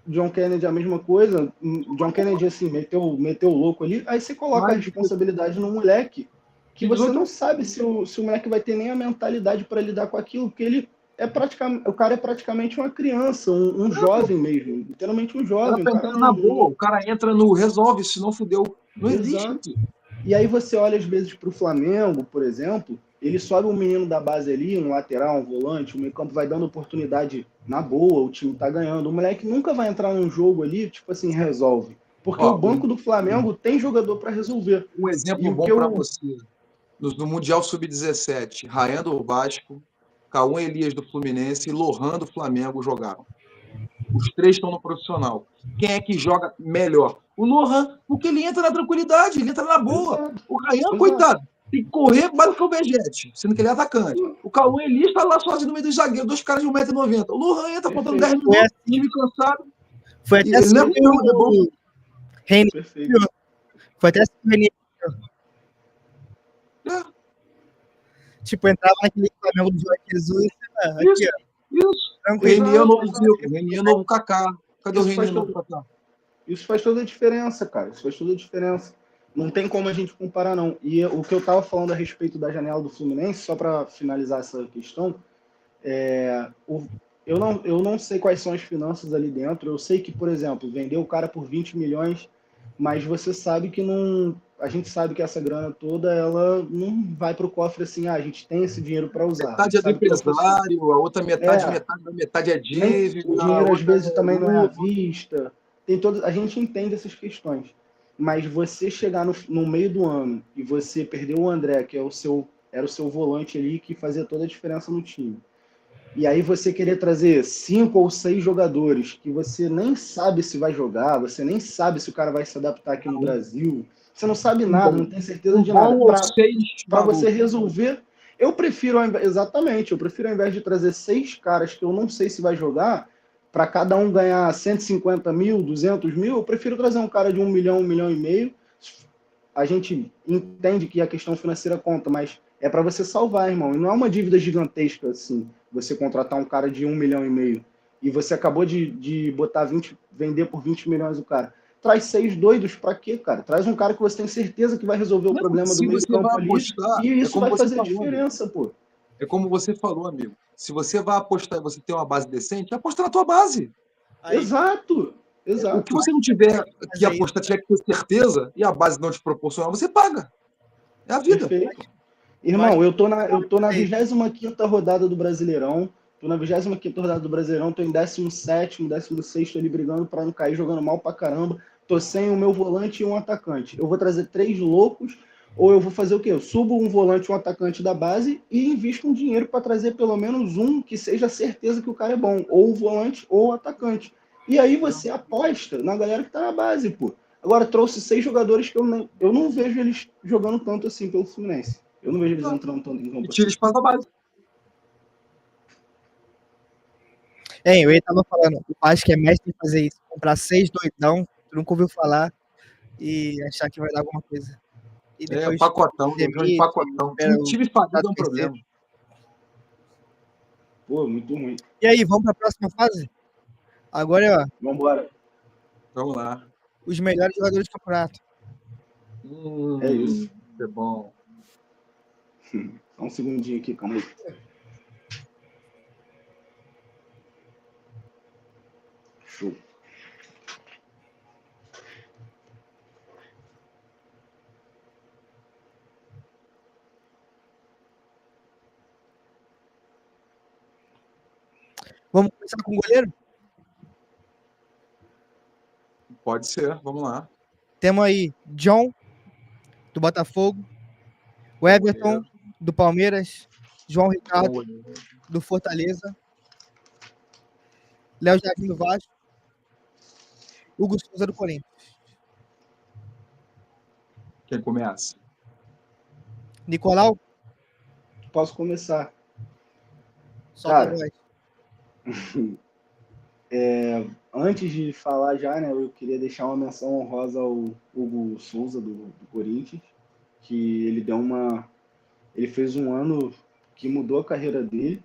John Kennedy a mesma coisa. John Kennedy, assim, meteu o louco ali. Aí você coloca a responsabilidade no moleque, que você não sabe se o moleque vai ter nem a mentalidade para lidar com aquilo, porque ele o cara é praticamente uma criança, um jovem mesmo, literalmente um O cara jovem. tá O cara entrando na boa, o cara entra no resolve, se não fudeu. Não existe. Exato. E aí você olha às vezes para o Flamengo, por exemplo, ele sobe um menino da base ali, um lateral, um volante, o meio-campo vai dando oportunidade na boa, o time tá ganhando. O moleque nunca vai entrar num jogo ali, tipo assim, resolve. Porque o Ó, banco do Flamengo tem jogador para resolver. um E exemplo o bom que para eu. você. No Mundial Sub-17, Rayan do Vasco, Cauã Elias do Fluminense e Lohan do Flamengo jogaram. Os três estão no profissional. Quem é que joga melhor? O Lohan, porque ele entra na tranquilidade, ele entra na boa. Exato, O Rayan, exato. coitado, tem que correr mais do que o Vegete, sendo que ele é atacante. O Cauã Elias está lá sozinho no meio dos zagueiros, dois caras de 1,90 m. O Lohan entra faltando 10 Perfeito. Foi minutos, assim, time cansado. foi até Ele assim não é que bom, é bom. o Reni Perfeito. Foi até assim que o Reni É, tipo, entrava naquele Flamengo do Jorge Jesus, aqui, isso, ó, isso. O tranquilo. Renier é o novo Exato. Zico, o Renier é o novo Kaká. Cadê o Isso Renier faz novo todo, Kaká? isso faz toda a diferença, cara. Isso faz toda a diferença. Não tem como a gente comparar, não. E o que eu estava falando a respeito da janela do Fluminense, só para finalizar essa questão, eu não sei quais são as finanças ali dentro. Eu sei que, por exemplo, vendeu o cara por 20 milhões, mas você sabe que não. A gente sabe que essa grana toda ela não vai para o cofre assim, a gente tem esse dinheiro para usar. A Metade gente é do sabe que não funciona. empresário, a outra metade, É, metade da metade é nem dívida, o a dinheiro às outra vezes é também não é à lucro. vista. A gente entende essas questões. Mas você chegar no meio do ano e você perder o André, que era o seu volante ali que fazia toda a diferença no time. E aí você querer trazer 5 ou 6 jogadores que você nem sabe se vai jogar, você nem sabe se o cara vai se adaptar aqui no Brasil, você não sabe nada, não tem certeza Um de nada. bom ou seis Para você malucos. resolver, eu prefiro, exatamente, eu prefiro ao invés de trazer 6 caras que eu não sei se vai jogar, para cada um ganhar 150 mil, 200 mil, eu prefiro trazer um cara de 1 milhão e meio. A gente entende que a questão financeira conta, mas é para você salvar, irmão. E não é uma dívida gigantesca assim, você contratar um cara de 1 milhão e meio e você acabou de botar 20, vender por 20 milhões o cara. Traz 6 doidos para quê, cara? Traz um cara que você tem certeza que vai resolver o Não, problema do se meio você vai campo ali apostar, e é isso como vai você fazer falou, amigo. diferença, pô. É como você falou, amigo. Se você vai apostar e você tem uma base decente, aposta na tua base. Aí, Exato, O que exato. você não tiver que fazer isso, apostar, tiver que ter certeza, e a base não te proporcionar, você paga. É a vida. Perfeito. eu acho Irmão, eu tô na que 25ª rodada do Brasileirão. Tô na 25ª rodada do Brasileirão, tô em 17º, 16º ali brigando para não cair, jogando mal pra caramba. Tô sem o meu volante e um atacante. Eu vou trazer 3 loucos ou eu vou fazer o quê? Eu subo um volante e um atacante da base e invisto um dinheiro para trazer pelo menos um que seja certeza que o cara é bom, ou o volante ou o atacante. E aí você aposta na galera que tá na base, pô. Agora trouxe 6 jogadores que eu não vejo eles jogando tanto assim pelo Fluminense. Eu não vejo eles entrando tanto em E campo tira assim. espaço da base. eu tava falando, eu acho que é mestre em fazer isso, comprar 6 doidão, tu nunca ouviu falar, e achar que vai dar alguma coisa. E É, depois pacotão, região de demite, pacotão. espera o Time falido é um terceiro. problema. Pô, muito ruim. E aí, vamos para a próxima fase? Agora, ó, Vambora. Vamos lá. os melhores jogadores do campeonato. É isso. É bom. Só um segundinho aqui, calma aí. Show. Vamos começar com o goleiro? Pode ser, vamos lá. Temos aí John, do Botafogo, o Everton, do Palmeiras, João Ricardo, do Fortaleza, Léo Jardim, do Vasco, Hugo Souza, do Corinthians. Quem começa? Nicolau, Posso começar? solta Cara, nós. Antes de falar já, né, eu queria deixar uma menção honrosa ao Hugo Souza do Corinthians, que ele fez um ano que mudou a carreira dele,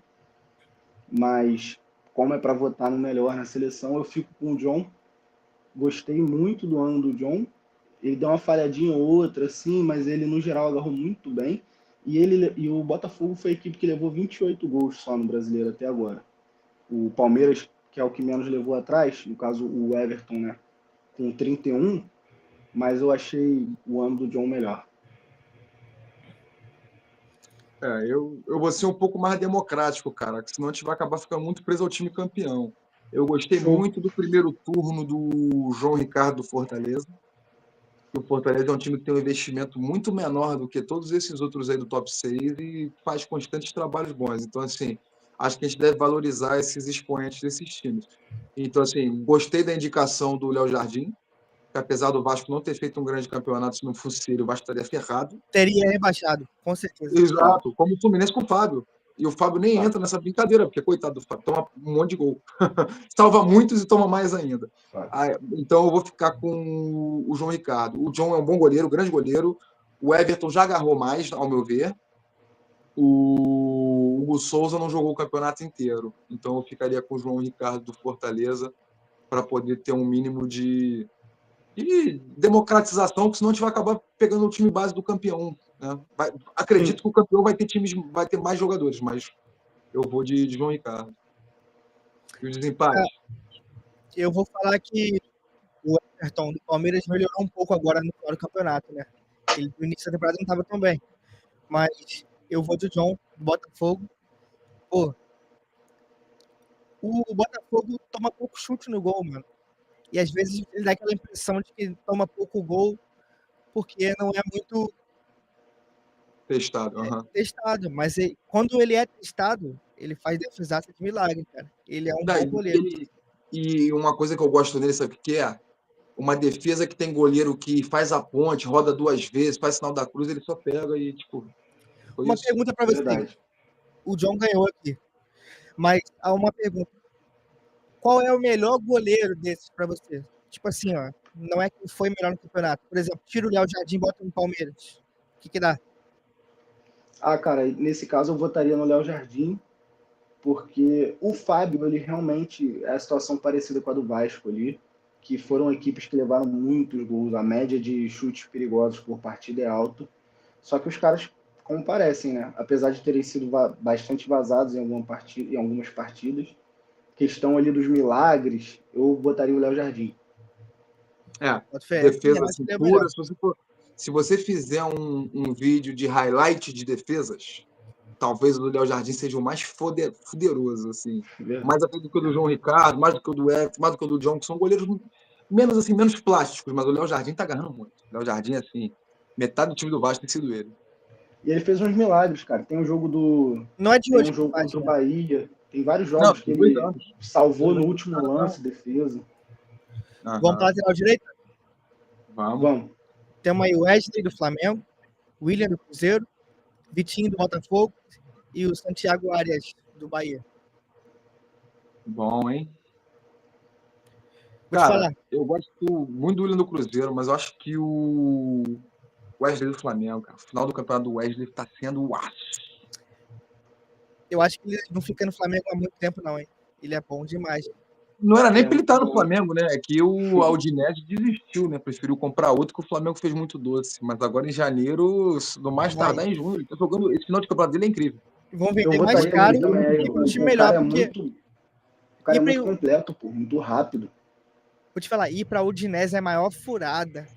mas como é para votar no melhor na seleção, eu fico com o John. Gostei muito do ano do John. Ele deu uma falhadinha ou outra, assim, mas ele no geral agarrou muito bem. E o Botafogo foi a equipe que levou 28 gols só no Brasileiro até agora. O Palmeiras, que é o que menos levou atrás, no caso o Everton, né, com 31, mas eu achei o ano do John melhor. Eu vou ser um pouco mais democrático, cara, que senão a gente vai acabar ficando muito preso ao time campeão. Eu gostei Show. muito do primeiro turno do João Ricardo do Fortaleza. O Fortaleza é um time que tem um investimento muito menor do que todos esses outros aí do top 6 e faz constantes trabalhos bons. Então, assim, acho que a gente deve valorizar esses expoentes desses times. Então, assim, gostei da indicação do Léo Jardim, que apesar do Vasco não ter feito um grande campeonato, se não fosse ele, o Vasco estaria ferrado. Teria rebaixado, com certeza. Exato, como o Fluminense com o Fábio. E o Fábio nem Tá. entra nessa brincadeira, porque, coitado do Fábio, toma um monte de gol. Salva muitos e toma mais ainda. Tá. Então eu vou ficar com o João Ricardo. O John é um bom goleiro, grande goleiro. O Everton já agarrou mais, ao meu ver. O Hugo Souza não jogou o campeonato inteiro. Então eu ficaria com o João Ricardo do Fortaleza para poder ter um mínimo de democratização, porque senão a gente vai acabar pegando o time base do campeão. Né? Acredito que o campeão vai ter mais jogadores, mas eu vou de João Ricardo. E o desempate? Eu vou falar que o Everton do Palmeiras melhorou um pouco agora no final do campeonato, né? Ele no início da temporada não estava tão bem. Mas eu vou do John, do Botafogo. Pô, o Botafogo toma pouco chute no gol, mano. E às vezes ele dá aquela impressão de que toma pouco gol porque não é muito Testado. testado. Mas quando ele é testado, ele faz defesaça de milagre, cara. Ele é um bom goleiro. E uma coisa que eu gosto dele, sabe o que é? Uma defesa que tem goleiro que faz a ponte, roda 2 vezes, faz sinal da cruz, ele só pega e, tipo... Uma pergunta pra você. Verdade. O John ganhou aqui. Mas há uma pergunta. Qual é o melhor goleiro desses pra você? Tipo assim, ó. Não é que foi melhor no campeonato. Por exemplo, tira o Léo Jardim e bota no Palmeiras. O que dá? Cara, nesse caso eu votaria no Léo Jardim, porque o Fábio, ele realmente é a situação parecida com a do Vasco ali, que foram equipes que levaram muitos gols, a média de chutes perigosos por partida é alta, só que os caras comparecem, né? Apesar de terem sido bastante vazados em algumas partidas, questão ali dos milagres, eu botaria o Léo Jardim. Defesa assim, pura. Se você fizer um vídeo de highlight de defesas, talvez o do Léo Jardim seja o mais fuderoso, assim. Mais até do que o do João Ricardo, mais do que o do Everton, mais do que o do John, que são goleiros menos plásticos, mas o Léo Jardim tá agarrando muito. O Léo Jardim, assim, metade do time do Vasco tem sido ele. E ele fez uns milagres, cara. Tem um jogo Não é de hoje, tem um jogo contra o Bahia. Tem vários jogos que ele salvou no último lance, defesa. Vamos para a lateral direita? Vamos. Temos aí o Wesley do Flamengo, William do Cruzeiro, Vitinho do Botafogo e o Santiago Arias do Bahia. Bom, hein? Vou te falar. Eu gosto muito do William do Cruzeiro, mas eu acho que o Wesley do Flamengo, cara. O final do campeonato do Wesley tá sendo o aço. Eu acho que ele não fica no Flamengo há muito tempo, não, hein? Ele é bom demais. Não era nem pra ele estar no Flamengo, né? É que o Aldinese desistiu, né? Preferiu comprar outro, que o Flamengo fez muito doce. Mas agora em janeiro, no mais tardar em junho, ele tá jogando. Esse final de campeonato dele é incrível. Vão vender mais caro e pro time melhor, porque... O cara é muito completo, pô, muito rápido. Vou te falar, ir pra Udinese é a maior furada.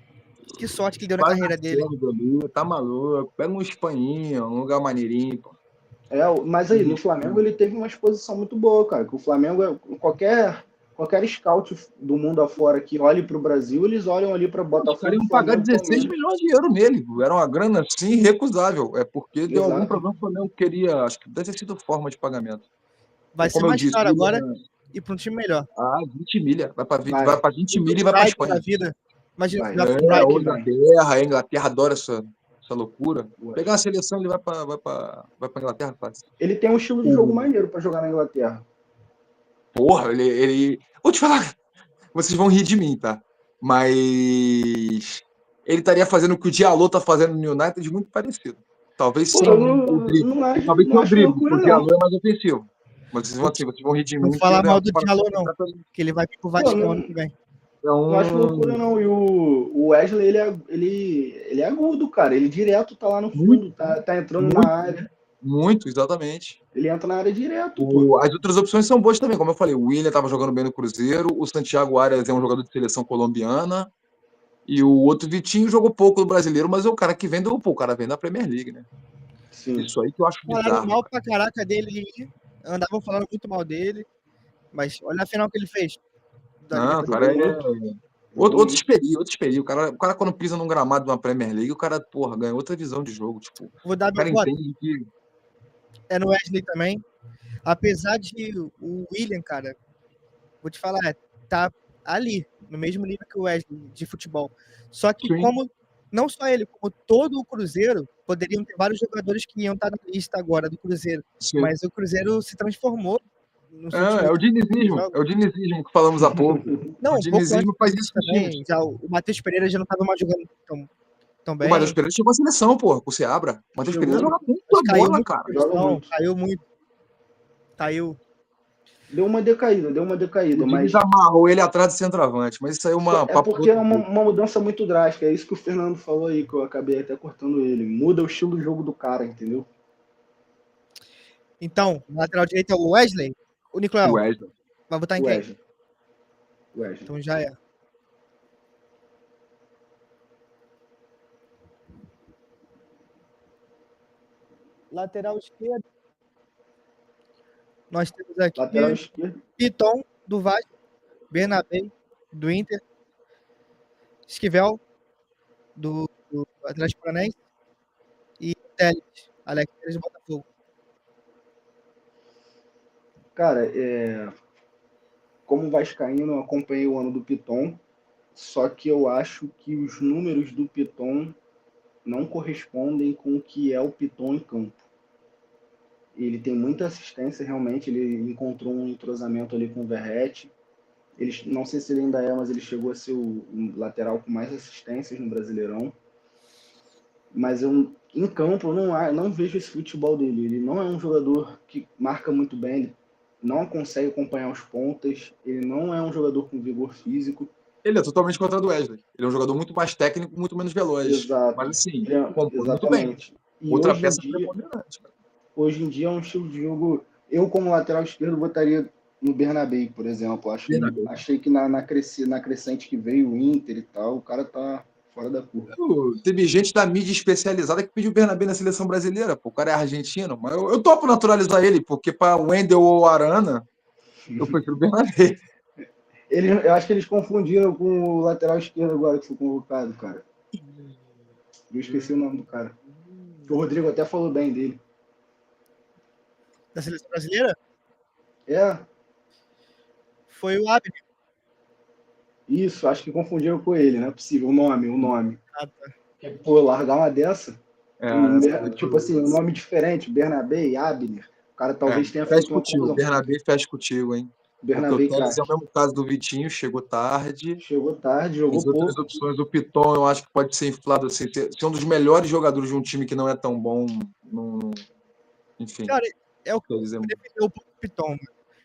Que sorte que ele deu na carreira dele. Tá maluco. Pega um espanhinho, um lugar maneirinho, pô. Mas aí, no Flamengo ele teve uma exposição muito boa, cara. Que o Flamengo, qualquer scout do mundo afora que olhe pro Brasil, eles olham ali pra Botafogo. Os caras iam pagar 16 milhões de euros nele. Era uma grana assim irrecusável. É porque deu algum problema que o Flamengo queria. Acho que deve ter sido forma de pagamento. Vai ser mais caro agora e para um time melhor. 20 milha. Vai para 20 milha e vai para Espanha. Vida. Imagina, a Inglaterra adora essa loucura. Pegar a seleção, ele vai para Inglaterra fácil. Ele tem um estilo de jogo maneiro para jogar na Inglaterra. Porra, ele... Vou te falar, vocês vão rir de mim, tá? Mas ele estaria fazendo o que o Diallo tá fazendo no United muito parecido. Talvez sim. Talvez com o drible, porque o Diallo é mais ofensivo. Mas vocês vão rir de mim. Não falar mal do Diallo, não. Que ele vai pro Vasco ano que vem. Não acho loucura, não. E o Wesley, ele é agudo, cara. Ele direto tá lá no Muito, fundo, tá entrando na muito, área. muito, exatamente. Ele entra na área direto, pô. As outras opções são boas também, como eu falei. O William estava jogando bem no Cruzeiro, o Santiago Arias é um jogador de seleção colombiana, e o outro Vitinho jogou pouco no Brasileiro, mas é o cara que vem o cara vem da Premier League, né? Sim. Isso aí que eu acho Falaram bizarro. mal pra caraca dele aí. Andavam falando muito mal dele. Mas olha a final que ele fez. Não, o cara outro experiência. O cara quando pisa num gramado de uma Premier League, o cara, porra, ganha outra visão de jogo. Tipo, Vou dar o meu cara voto. entende que. É no Wesley também. Apesar de o William, cara, vou te falar, tá ali, no mesmo nível que o Wesley de futebol. Só que Sim. como não só ele, como todo o Cruzeiro, poderiam ter vários jogadores que iam estar na lista agora do Cruzeiro. Sim. Mas o Cruzeiro se transformou nos É o dinizismo. É o dinizismo que falamos há pouco. Não, O um pouco antes dinizismo faz isso disso com os times. também. Já o Matheus Pereira já não estava mais jogando tão O bem. Matheus Pereira chegou à seleção, porra, com o Seabra. O Matheus Pereira joga Mas muita caiu bola, muito cara. na posição, Joga muito. caiu muito. Caiu. Deu uma decaída, O mas Diniz amarrou ele atrás do centroavante, mas isso aí é uma é papo porque é outro dia. uma mudança muito drástica. É isso que o Fernando falou aí, que eu acabei até cortando ele. Muda o estilo do jogo do cara, entendeu? Então, na lateral direita é o Wesley. O O Nicolau, Wesley. vai votar em O quem? Wesley. Então já é. Lateral esquerdo. Nós temos aqui Lateral esquerdo. Piton, do Vasco. Bernabé, do Inter. Esquivel, do Atlético Paranaense. E Telles, Alex Telles, do Botafogo. Cara, como vascaíno, eu acompanhei o ano do Piton, só que eu acho que os números do Piton não correspondem com o que é o Piton em campo. Ele tem muita assistência, realmente, ele encontrou um entrosamento ali com o Verratti. Não sei se ele ainda é, mas ele chegou a ser o lateral com mais assistências no Brasileirão. Mas em campo eu não vejo esse futebol dele. Ele não é um jogador que marca muito bem, ele não consegue acompanhar os pontas, ele não é um jogador com vigor físico. Ele é totalmente contra o Wesley. Ele é um jogador muito mais técnico, muito menos veloz. Exato. Mas assim, compõe muito bem. Exatamente. E Outra peça preponderante. Hoje em dia é um estilo de jogo. Eu, como lateral esquerdo, botaria no Bernabé, por exemplo. Achei que na crescente que veio o Inter e tal, o cara tá fora da curva. Teve gente da mídia especializada que pediu o Bernabé na seleção brasileira. Pô, o cara é argentino, mas eu topo naturalizar ele, porque para Wendel ou Arana, eu prefiro o Bernabé. Eu acho que eles confundiram com o lateral esquerdo agora que foi convocado, cara. Eu esqueci o nome do cara. O Rodrigo até falou bem dele. Da seleção brasileira? É, Foi o Abner. isso, acho que confundiram com ele, não é possível. O nome. Ah, tá. Porque, pô, largar uma dessa, tipo assim, um um nome diferente, Bernabé, Abner. O cara talvez tenha fecha feito uma contigo, confusão. Bernabé fecha contigo, hein? Porque Bernabé, o Telles é o craque. mesmo caso do Vitinho, chegou tarde. Chegou tarde, jogou As outras pouco. opções do Piton, eu acho que pode ser inflado assim, ser um dos melhores jogadores de um time que não é tão bom. Enfim. Cara, é o que quer eu dizer, defendeu um pouco o Piton, mano.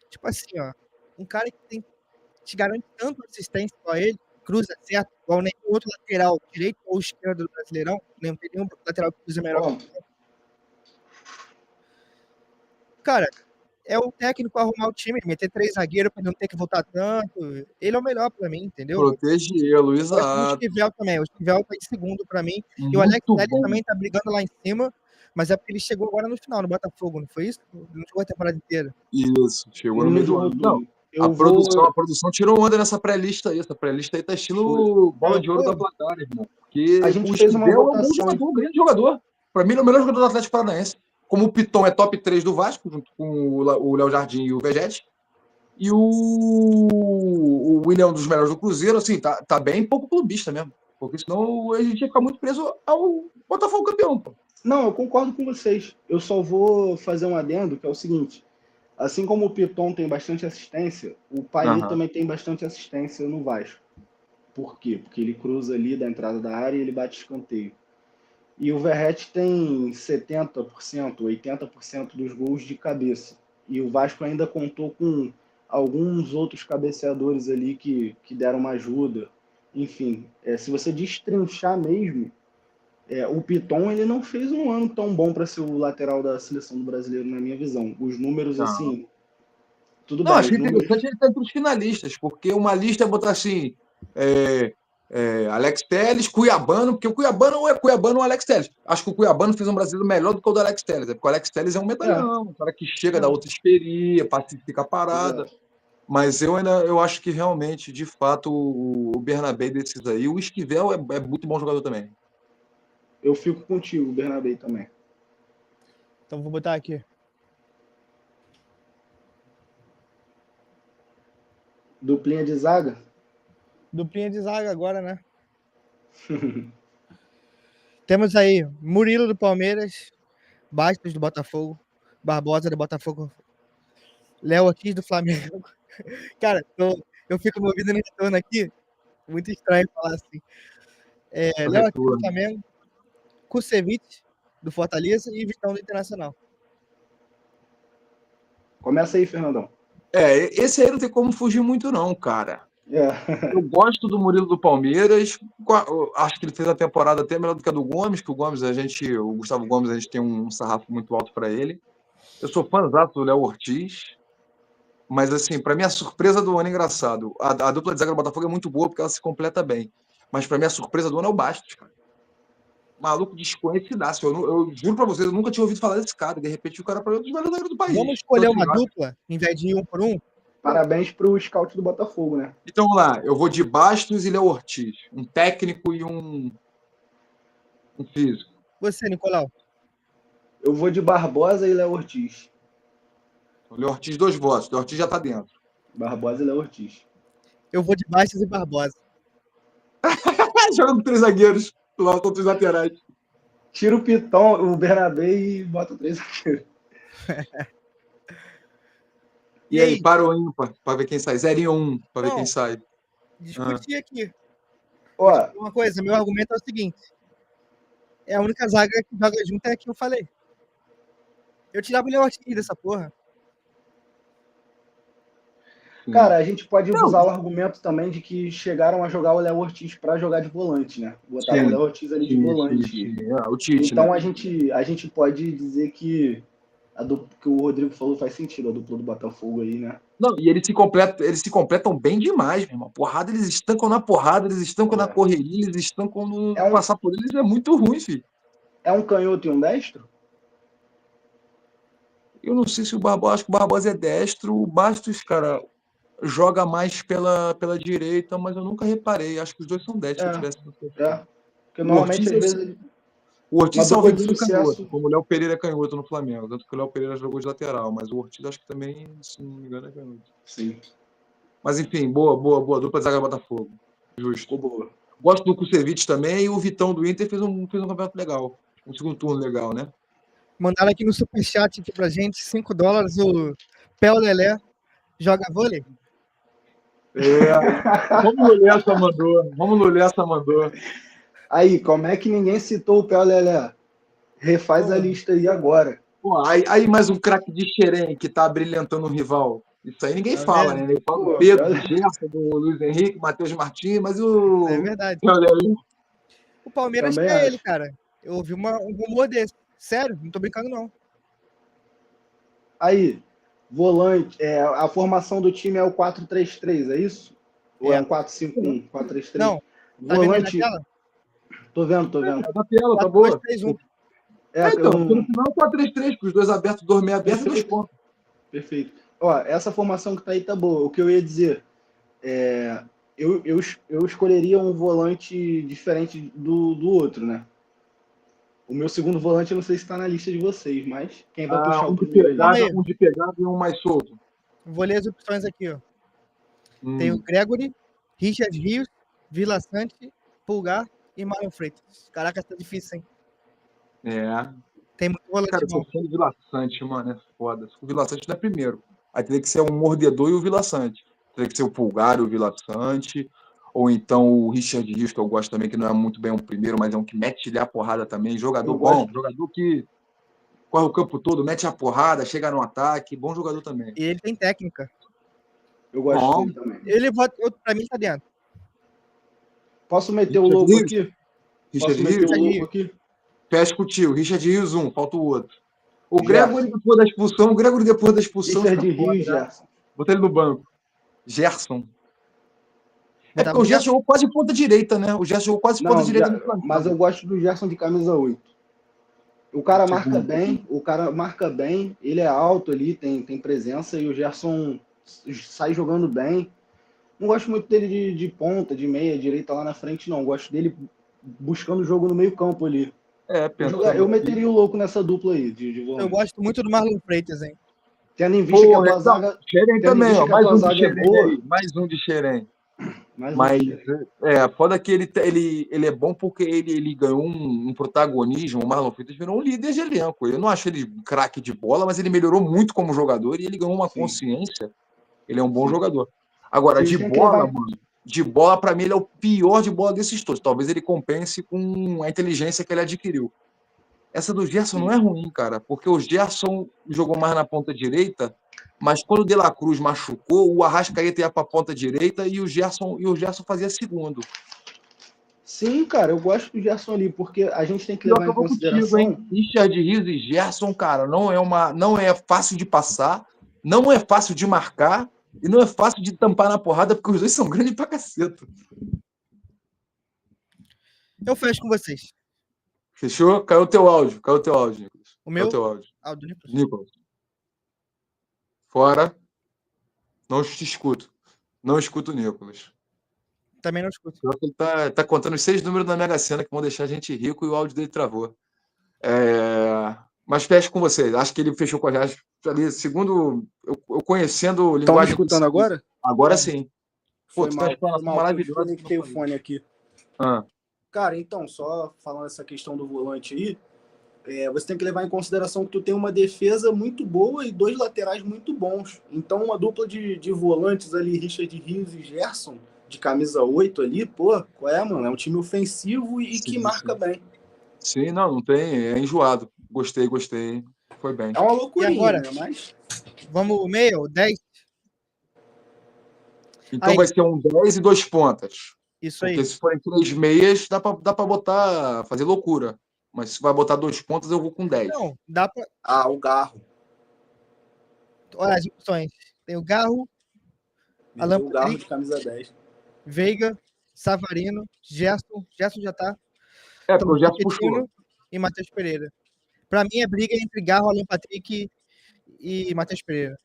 Tipo assim, ó. Um cara que te garante tanto assistência igual ele, cruza certo, igual nenhum outro lateral, direito ou esquerdo do Brasileirão, nem tem nenhum lateral que cruza melhor. Ó, Cara, é o técnico arrumar o time, meter 3 zagueiros pra não ter que voltar tanto. Ele é o melhor pra mim, entendeu? protegê-lo, Eu gosto do exato. Esquivel também. O Esquivel tá em segundo pra mim. E o Alex Muito Telles bom. também tá brigando lá em cima, mas é porque ele chegou agora no final, no Botafogo, não foi isso? Ele não jogou a temporada inteira. Isso, chegou ele no não meio do jogou ano. Não, tudo. Eu vou. a produção tirou onda nessa pré-lista aí. Essa pré-lista aí tá estilo bola de ouro da placar, irmão. Porque A gente o fez uma Esquivel é um bom votação. jogador, um grande jogador. Pra mim, ele é o melhor jogador do Atlético Paranaense. Como o Piton é top 3 do Vasco, junto com o Léo Jardim e o Vegetti. E o William é um dos melhores do Cruzeiro, assim, tá bem pouco clubista mesmo. Porque senão a gente ia ficar muito preso ao Botafogo campeão, pô. Não, eu concordo com vocês. Eu só vou fazer um adendo, que é o seguinte. Assim como o Piton tem bastante assistência, o Payet também tem bastante assistência no Vasco. Por quê? Porque ele cruza ali da entrada da área e ele bate escanteio. E o Verratti tem 70%, 80% dos gols de cabeça. E o Vasco ainda contou com alguns outros cabeceadores ali que deram uma ajuda. Enfim, se você destrinchar mesmo, o Piton ele não fez um ano tão bom para ser o lateral da seleção do brasileiro, na minha visão. Os números, Não. assim, tudo Não, bem, achei os números. interessante ele estar entre os finalistas, porque uma lista é botar assim, Alex Telles, Cuiabano, porque o Cuiabano ou é Cuiabano ou Alex Telles. Acho que o Cuiabano fez um brasileiro melhor do que o do Alex Telles, porque o Alex Telles é um medalhão, um cara que chega da outra experiência, pacifica a parada. Exato. Mas eu acho que realmente, de fato, o Bernabé desses aí, o Esquivel é muito bom jogador também. Eu fico contigo, Bernabé também. Então vou botar aqui. Duplinha de zaga? Duplinha de zaga agora, né? Temos aí Murilo do Palmeiras, Bastos do Botafogo, Barbosa do Botafogo, Léo Ortiz do Flamengo. Cara, eu fico me ouvindo no retorno aqui. Muito estranho falar assim. Léo Ortiz do Flamengo, Kusevich do Fortaleza e Vitão do Internacional. Começa aí, Fernandão. Esse aí não tem como fugir muito, não, cara. Eu gosto do Murilo do Palmeiras. Acho que ele fez a temporada até melhor do que a do Gomes, que o Gustavo Gomes, a gente tem um sarrafo muito alto para ele. Eu sou fãzaço do Léo Ortiz. Mas, assim, para mim, a surpresa do ano é engraçado. A dupla de zaga do Botafogo é muito boa porque ela se completa bem. Mas, para mim, a surpresa do ano é o Bastos, cara. Maluco desconhecidaço. Eu juro pra vocês, eu nunca tinha ouvido falar desse cara. De repente, o cara é um dos melhores zagueiros do país. Vamos escolher uma dupla, em vez de ir um por um? Parabéns pro scout do Botafogo, né? Então, vamos lá. Eu vou de Bastos e Léo Ortiz. Um técnico e um físico. Você, Nicolau? Eu vou de Barbosa e Léo Ortiz. O Léo Ortiz, 2 votos. O Léo Ortiz já tá dentro. Barbosa e Léo Ortiz. Eu vou de Bastos e Barbosa. Joga com 3 zagueiros. Lá contra os laterais. Tira o Piton, o Bernabé e bota 3 zagueiros. E aí, para o ímpar, para ver quem sai. 0 e 1, para ver quem sai. Discutir aqui. Ó, uma coisa, meu argumento é o seguinte. É a única zaga que joga junto é a que eu falei. Eu tirava o Léo Ortiz dessa porra. Cara, a gente pode usar o argumento também de que chegaram a jogar o Léo Ortiz para jogar de volante, né? Botaram o Léo Ortiz ali de volante. O Tite, então né? a gente pode dizer que que o Rodrigo falou faz sentido, a dupla do Botafogo aí, né? Não, e eles se completam bem demais, meu irmão. Porrada, eles estancam na porrada, eles estancam na correria, eles estancam no passar por eles, é muito ruim, filho. É um canhoto e um destro? Eu não sei se acho que o Barbosa é destro, o Bastos, cara, joga mais pela direita, mas eu nunca reparei. Acho que os dois são destros. Porque normalmente, às vezes... O Ortiz é um canhoto, como o Léo Pereira é canhoto no Flamengo. Tanto que o Léo Pereira jogou de lateral, mas o Ortiz acho que também, se não me engano, é canhoto. Sim. Mas enfim, boa. Dupla de zaga do Botafogo. Justo. Boa. Gosto do Kusevich também e o Vitão do Inter fez um campeonato legal. Um segundo turno legal, né? Mandaram aqui no superchat aqui pra gente, $5, o Pel Lelé joga vôlei. Vamos no Lessa mandou. Aí, como é que ninguém citou o Pel Lelé? Refaz a lista aí agora. Pô, aí mais um craque de Xerém que tá brilhantando o rival. Isso aí ninguém fala, né? Ele fala do Pedro, do Gerson, do Luiz Henrique, Matheus Martins, mas o... É verdade. O Palmeiras Também quer acho. ele, cara. Eu ouvi um rumor desse. Sério, não tô brincando, não. Aí, volante, a formação do time é o 4-3-3, é isso? Ou é um 4-5-1, 4-3-3? Não, tá volante... vendo na tela? Tô vendo. É da tela, tá boa. 4-2-3-1. Então, no final é 4-3-3, com os dois abertos, 2 meio abertos e 2 pontos. Perfeito. Ó, essa formação que tá aí tá boa. O que eu ia dizer, eu escolheria um volante diferente do outro, né? O meu segundo volante eu não sei se tá na lista de vocês, mas quem vai puxar o primeiro aí? Um de pegada e um mais solto. Vou ler as opções aqui, ó. Tem o Gregory, Richard Rios, Vila Sante, Pulgar e Marlon Freitas. Caraca, tá difícil, hein? Tem muito volante. Cara, eu sou fã do Vila Sante, mano, é foda. O Vila Sante não é primeiro. Aí teria que ser um mordedor e o Vila Sante. Teria que ser o Pulgar e o Vila Sante. Ou então o Richard Rios, que eu gosto também, que não é muito bem um primeiro, mas é um que mete-lhe a porrada também. Jogador bom, jogador que corre o campo todo, mete a porrada, chega no ataque. Bom jogador também. E ele tem técnica. Eu gosto Bom. dele também. Ele vota, pra mim tá dentro. Posso meter o Richard louco Rios? aqui? Richard Posso meter o Rios? louco aqui? Fecha contigo. Richard Rios, um. Falta o outro. O Gerson. Gregory depois da expulsão Richard fica foda, Rios, né? Gerson. Bota ele no banco. Gerson. É Botar porque o Gerson jogou quase ponta direita, né? O Gerson jogou quase ponta Não, direita no Flamengo. mas eu gosto do Gerson de camisa 8. O cara marca Segundo. bem, ele é alto ali, tem presença, e o Gerson sai jogando bem. Não gosto muito dele de ponta, de meia, direita lá na frente, não. Gosto dele buscando o jogo no meio campo ali. Eu meteria o louco nessa dupla aí, de Eu volante. gosto muito do Marlon Freitas, hein? Tendo em vista que a tua zaga... Xerém tendo em também, vista ó. que a Mais tua um de zaga é Xerém boa, aí. Mais um de Xerém. mais um Mas, de Xerém. foda que ele é bom porque ele ganhou um protagonismo. O Marlon Freitas virou um líder de elenco. Eu não acho ele craque de bola, mas ele melhorou muito como jogador e ele ganhou uma Sim. consciência. Ele é um bom Sim. jogador. Agora, Sim, de tem que bola, levar- mano, de bola, pra mim, ele é o pior de bola desses todos. Talvez ele compense com a inteligência que ele adquiriu. Essa do Gerson não é ruim, cara, porque o Gerson jogou mais na ponta direita, mas quando o De La Cruz machucou, o Arrascaeta ia pra ponta direita e o Gerson fazia segundo. Sim, cara, eu gosto do Gerson ali, porque a gente tem que Pior levar que em eu vou contigo, consideração... hein? Richard Rios e Gerson, cara, não é fácil de passar, não é fácil de marcar e não é fácil de tampar na porrada, porque os dois são grandes pra caceta. Eu fecho com vocês. Fechou? Caiu o teu áudio, Nicolas. O Caiu meu? o teu áudio. Ah, o do Nicolas. Nicolas. Fora. Não te escuto. Não escuto o Nicolas. Também não escuto. Pior que ele tá contando os 6 números da Mega Sena que vão deixar a gente rico e o áudio dele travou. Mas fecho com vocês. Acho que ele fechou com a gente. Ali, segundo eu conhecendo Estão me linguagem. escutando agora? Agora sim. Foi tu mal, tá falando foi mal, eu desconectei o fone aqui. Ah, Cara, então, só falando essa questão do volante aí, você tem que levar em consideração que tu tem uma defesa muito boa e 2 laterais muito bons. Então, uma dupla de volantes ali, Richard Rios e Gerson, de camisa 8 ali, pô, qual é, mano? É um time ofensivo e que marca bem. Sim, não tem. É enjoado. Gostei. Foi bem. É uma loucurinha, E agora? né? Mas... Vamos o meio, 10? Então Aí. vai ser um 10 e 2 pontas. Isso Porque aí. se forem 3 meias, dá pra botar, fazer loucura. Mas se vai botar 2 pontas, eu vou com 10. Não, dá pra... o Garro. Olha as opções. Tem o Garro, Alan O Garro Patrick, de camisa 10. Veiga, Savarino, Gerson já tá. Porque o Gerson puxou. E Matheus Pereira. Pra mim é briga entre Garro, Alan Patrick e Matheus Pereira.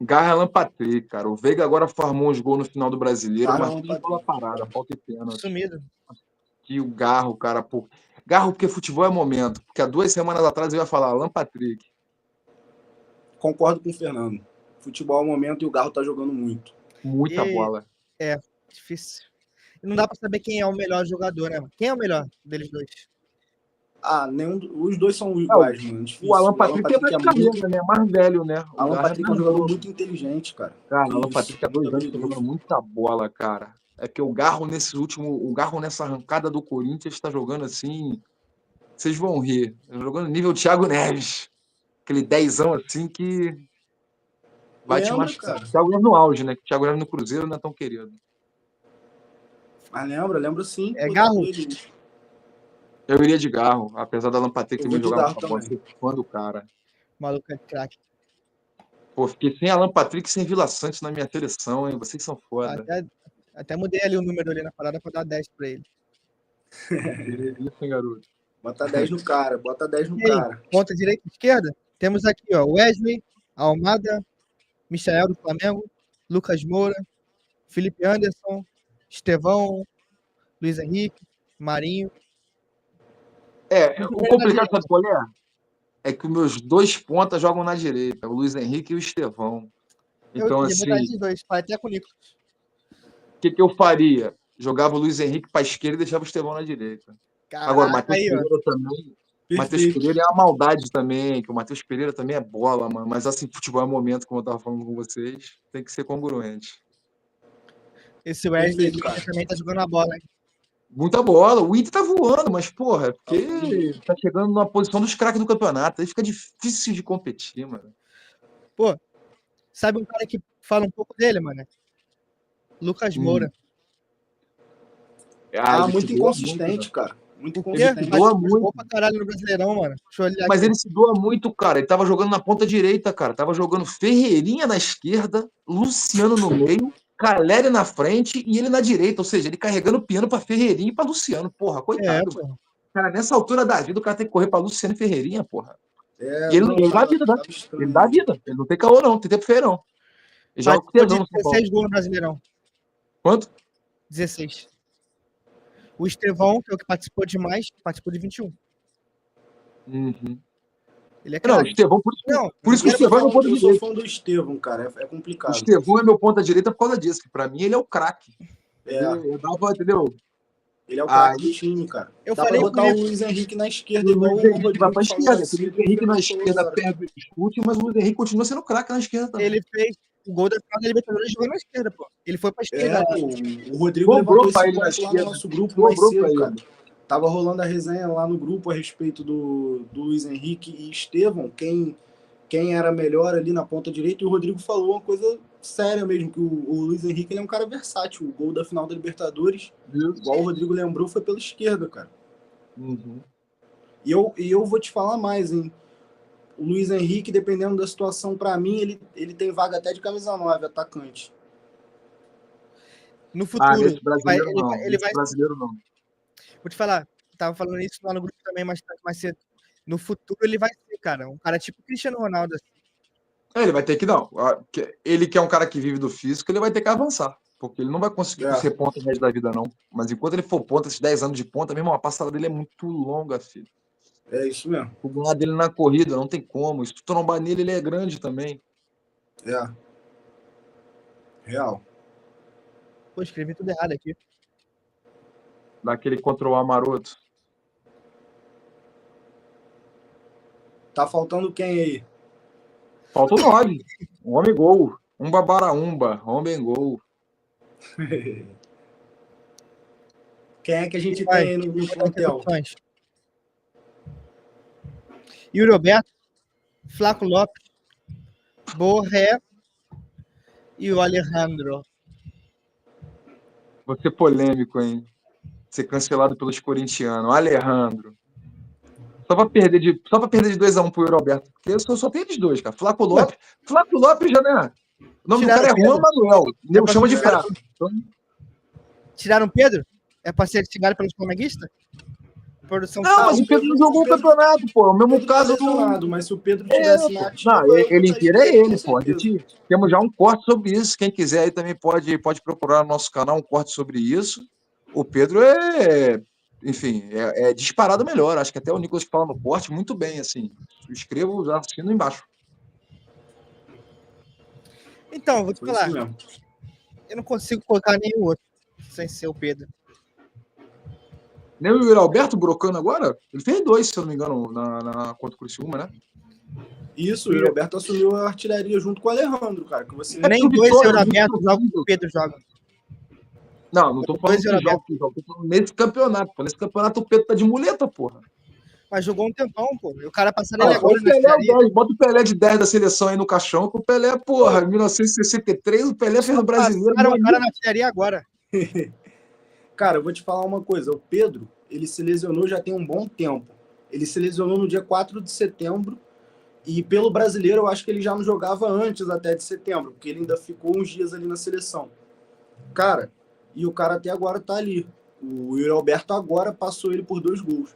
Garra Alan Patrick, cara. O Veiga agora farmou uns gols no final do Brasileiro, Garra, mas Alan tudo bola parada, falta e pênalti. Sumido. Que o Garro, cara, pô. Garro porque futebol é momento. Porque há 2 semanas atrás eu ia falar Alan Patrick. Concordo com o Fernando. Futebol é o momento e o Garro tá jogando muito. Muita bola. É, difícil. Não dá pra saber quem é o melhor jogador, né? Quem é o melhor deles dois? Os dois são iguais, mano. Difícil. O Alan Patrick é mais carreira, muito... né? Mais velho, né? O Alan Patrick é um jogador muito inteligente, cara. Cara, o Alan Patrick há 2 anos tá jogando muita bola, cara. É que o Garro nessa arrancada do Corinthians tá jogando assim. Vocês vão rir. Tá jogando nível Thiago Neves. Aquele 10ão assim que vai te machucar. Thiago Neves no auge, né? Que Thiago Neves no Cruzeiro não é tão querido. Ah, lembro sim. É Garro? Eu iria de Garro, apesar da Alan Patrick também jogar muita bola. Sou fã do cara. O maluco é craque. Pô, fiquei sem Alan Patrick e sem Vila Sante na minha seleção, hein? Vocês são foda. Até mudei ali o número ali na parada pra dar 10 pra ele. Isso, hein, garoto? Bota 10 no cara, Ponta direita e esquerda? Temos aqui, ó, Wesley, Almada, Michael do Flamengo, Lucas Moura, Felipe Anderson, Estevão, Luiz Henrique, Marinho. O complicado, sabe qual é? É que os meus 2 pontas jogam na direita, o Luiz Henrique e o Estevão. Então, assim, esses dois, até com o Nicolas. O que eu faria? Jogava o Luiz Henrique para a esquerda e deixava o Estevão na direita. Caraca, agora, o Matheus Pereira também. O Matheus Pereira é uma maldade também, que o Matheus Pereira também é bola, mano. Mas assim, futebol é momento, como eu tava falando com vocês, tem que ser congruente. Esse Wesley também tá jogando a bola, hein? Muita bola. O Inter tá voando, mas, porra, é porque tá chegando numa posição dos craques do campeonato. Aí fica difícil de competir, mano. Pô, sabe um cara que Fala um pouco dele, mano. Lucas Moura. Ele muito se doa muito, inconsistente, cara. Muito O quê? Ele se inconsistente. doa Mas muito. jogou pra caralho no Brasileirão, mano. Deixa eu olhar Mas aqui. ele se doa muito, cara. Ele tava jogando na ponta direita, cara. Tava jogando Ferreirinha na esquerda, Luciano no meio, Caleri na frente e ele na direita. Ou seja, ele carregando o piano pra Ferreirinha e pra Luciano. Porra, coitado, mano. Pô. Cara, nessa altura da vida, o cara tem que correr pra Luciano e Ferreirinha, porra. É, E ele, não, ele dá vida, tá? tava estranho. Ele dá vida. Ele não tem caô, não. Tem tempo feio, não. Ele joga com Participou de tesão no São Paulo. 16 gols no Brasileirão. Quanto? 16. O Estevão, que é o que participou de mais, participou de 21. Uhum. Ele é Não, o craque. Estevão, por isso que o Estevão é meu ponta Eu sou direita. fã do Estevão, cara. É O complicado. Estevão é meu ponta direita por causa disso. Que pra mim ele é o craque. É, Eu dava, entendeu? ele é o craque do Aí time, cara. Eu Dá pra falei botar com o ele. Luiz Henrique na esquerda, o igual Luiz o Henrique vai Rodrigo pra falou esquerda. assim. O Luiz Henrique na esquerda perde o chute, mas o Luiz Henrique continua sendo craque na esquerda também. Ele fez o gol da final da Libertadores jogando na esquerda, pô. Ele foi pra esquerda. É, pô, o Rodrigo Sobrou levantou pra esse ele na ponto lá no esquerda. nosso grupo mais Sobrou pra cedo, cara. ele. Tava rolando a resenha lá no grupo a respeito do Luiz Henrique e Estevão, quem era melhor ali na ponta direita, e o Rodrigo falou uma coisa séria mesmo, que o Luiz Henrique ele é um cara versátil. O gol da final da Libertadores, igual o Rodrigo lembrou, foi pela esquerda, cara. Uhum. E eu vou te falar mais, hein? O Luiz Henrique, dependendo da situação, pra mim, ele tem vaga até de camisa 9, atacante. No futuro, Nesse brasileiro ele não. vai, ele Nesse vai. brasileiro não. Vou te falar, tava falando isso lá no grupo também mais cedo. No futuro ele vai ser, cara, um cara tipo Cristiano Ronaldo. Ele vai ter que não. Ele que é um cara que vive do físico, ele vai ter que avançar. Porque ele não vai conseguir ser ponta no resto da vida, não. Mas enquanto ele for ponta, esses 10 anos de ponta, mesmo, a passada dele é muito longa, filho. É isso mesmo. O lado dele na corrida, não tem como. Se tu trombar nele, ele é grande também. É. Real. Pô, escrevi tudo errado aqui. Daquele contra o Amaroto. Tá faltando quem aí? Faltou 9. Um homem gol. Um babaraumba. Homem gol. Quem é que a gente Vai, tem aí no plantel? Yuri Alberto, Flaco Lopes, Borré e o Alejandro. Vou ser polêmico, hein? Ser cancelado pelos corintianos. Alejandro. Só pra perder de 2-1 pro Yuri Alberto. Porque eu só tenho eles dois, cara. Flaco Lopes. Flaco Lopes já, né? O nome do cara é Juan Manuel. Eu chamo de Fraco. Então... Tiraram o Pedro? É pra ser xingado pelos flamenguistas? Produção. Não, mas o Pedro não jogou o campeonato, pô. O mesmo caso do. Mas se o Pedro tivesse na ativa... Não, ele inteiro é ele, pô. A gente temos já um corte sobre isso. Quem quiser aí também pode procurar no nosso canal um corte sobre isso. O Pedro enfim, é disparado melhor. Acho que até o Nicolas que fala no corte muito bem, assim. Escrevo já assistindo embaixo. Então, vou te falar. Eu não consigo colocar nenhum outro sem ser o Pedro. Nem o Yuri Alberto brocando agora? Ele fez 2, se eu não me engano, contra o Criciúma, né? Isso, o Yuri Alberto assumiu a artilharia junto com o Alejandro, cara. Que você... Nem dois Yuri Alberto jogam que o Pedro joga. Não tô falando de jogos que jogam. Nesse campeonato, pô. Nesse campeonato o Pedro tá de muleta, porra. Mas jogou um tempão, pô. E o cara passando ele agora bota o Pelé de 10 da seleção aí no caixão, que o Pelé, porra, em 1963, o Pelé fez no brasileiro. Passaram o cara na artilharia agora. Cara, eu vou te falar uma coisa. O Pedro, ele se lesionou já tem um bom tempo. Ele se lesionou no dia 4 de setembro. E pelo brasileiro, eu acho que ele já não jogava antes até de setembro, porque ele ainda ficou uns dias ali na seleção. Cara, e o cara até agora tá ali. O Yuri Alberto agora passou ele por 2 gols.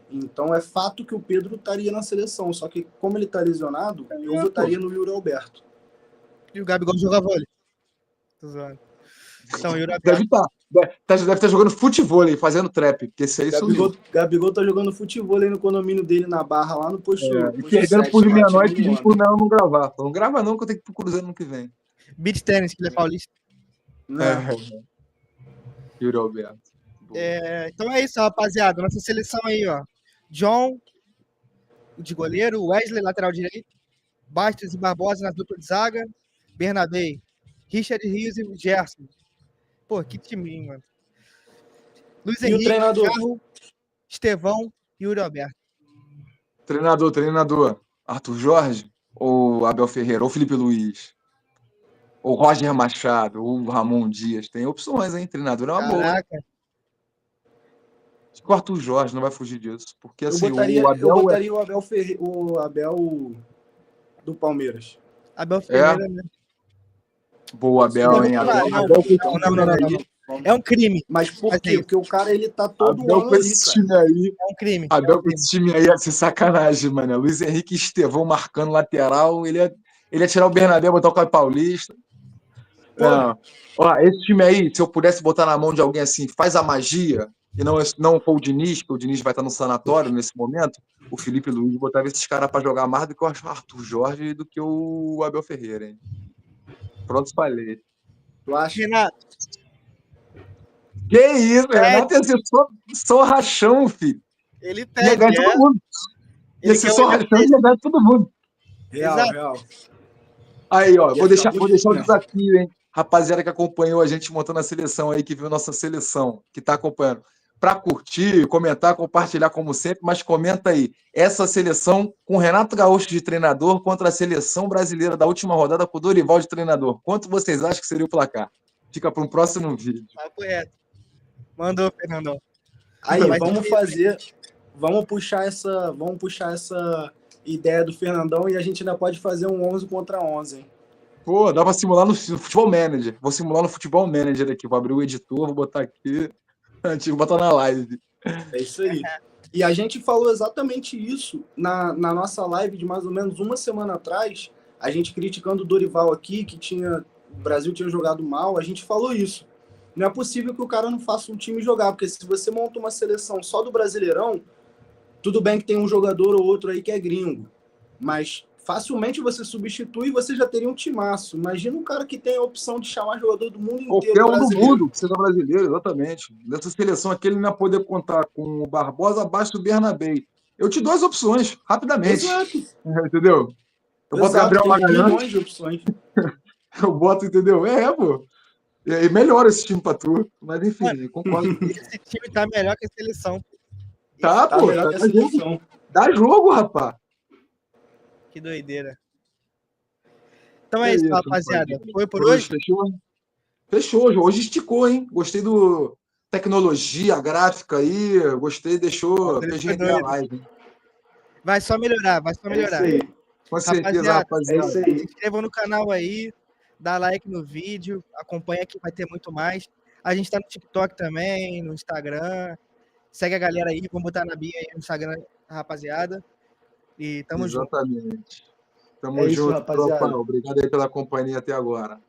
Então é fato que o Pedro estaria na seleção. Só que como ele tá lesionado, eu votaria no Yuri Alberto. E o Gabigol joga vôlei. Tô zoando. Então, o Yuri Alberto... Deve estar jogando futebol, fazendo trap, porque esse aí Gabigol tá jogando futebol aí no condomínio dele na Barra, lá no posto. E perdendo por menor e pedindo por menor não gravar. Não grava não, que eu tenho que ir pro Cruzeiro no que vem. Beach Tennis, que ele é paulista. Yuri Alberto. Então é isso, rapaziada. Nossa seleção aí, ó. John, de goleiro. Wesley, lateral direito. Bastos e Barbosa na dupla de zaga. Bernabé. Richard Rios e Gerson. Pô, que time, mano. Luiz Henrique, Carro, Estevão e Yuri Alberto. Treinador. Arthur Jorge ou Abel Ferreira ou Felipe Luiz? O Roger Machado, o Ramon Dias. Tem opções, hein? Treinador é uma boa. Caraca, Acho que o Arthur Jorge não vai fugir disso. Porque Eu assim, botaria, o eu Abel botaria o Abel do Palmeiras. Abel é. Ferreira, né? Boa, Abel, hein? Não, Abel com esse não, time não. aí. É um crime Mas por fazer quê? isso. Porque o cara, ele tá todo Abel ano com ali, esse cara. time aí. É um crime. Abel com esse time aí ia ser sacanagem, mano. Luiz Henrique e Estevão marcando lateral. Ele ia tirar o Bernabéu, botar o Caio Paulista. Não. Ó, esse time aí, se eu pudesse botar na mão de alguém assim, faz a magia, e não for o Diniz, porque o Diniz vai estar no sanatório nesse momento, o Felipe Luiz botava esses caras pra jogar mais do que o Arthur Jorge e do que o Abel Ferreira, hein? Pronto, falei. Tu acha? Renato, Que isso, Renato ia ser só rachão, filho. ele Ia ganhar pede, todo mundo. Ia Ele ser quer só o rachão e ia ganhar todo mundo. Real, Exato. real. Aí, ó, Ia vou deixar ficar o bonito mesmo. desafio, hein? Rapaziada que acompanhou a gente montando a seleção aí, que viu nossa seleção, que tá acompanhando. Pra curtir, comentar, compartilhar como sempre, mas comenta aí. Essa seleção com Renato Gaúcho de treinador contra a seleção brasileira da última rodada com o Dorival de treinador. Quanto vocês acham que seria o placar? Fica para um próximo vídeo. Papo reto. Mandou, Fernandão. Aí, Mas vamos puxar essa ideia do Fernandão e a gente ainda pode fazer um 11 contra 11, hein? Pô, dá pra simular no Futebol Manager. Vou simular no Futebol Manager aqui. Vou abrir o editor, vou botar aqui. Vou botar na live. É isso aí. E a gente falou exatamente isso na nossa live de mais ou menos uma semana atrás. A gente criticando o Dorival aqui, que o Brasil tinha jogado mal. A gente falou isso. Não é possível que o cara não faça um time jogar, porque se você monta uma seleção só do Brasileirão, tudo bem que tem um jogador ou outro aí que é gringo, mas facilmente você substitui e você já teria um timaço. Imagina um cara que tem a opção de chamar jogador do mundo inteiro. Qualquer um do mundo, que seja brasileiro, exatamente. Nessa seleção aqui, ele não ia poder contar com o Barbosa abaixo do Bernabé. Eu te dou as opções, rapidamente. Exato. Entendeu? Eu boto Gabriel tem Magalhães. milhões de opções. Eu boto, entendeu? Pô. E aí melhora esse time pra tu. Mas enfim, Mano, concordo. Esse time tá melhor que a seleção. Tá, Tá pô. melhor que a seleção. Dá jogo, rapaz. Que doideira. Então é isso, rapaziada. Foi por hoje? hoje? Fechou. Hoje esticou, hein? Gostei do tecnologia, gráfica aí. Gostei, deixou PG a live. Vai só melhorar, É isso aí. Com certeza, rapaziada. É isso aí. Se inscrevam no canal aí, dá like no vídeo, acompanha que vai ter muito mais. A gente tá no TikTok também, no Instagram. Segue a galera aí, vamos botar na bio aí no Instagram, rapaziada. E tamo junto. Exatamente. Tamo É isso, junto, rapaziada. tropa. Obrigado aí pela companhia até agora.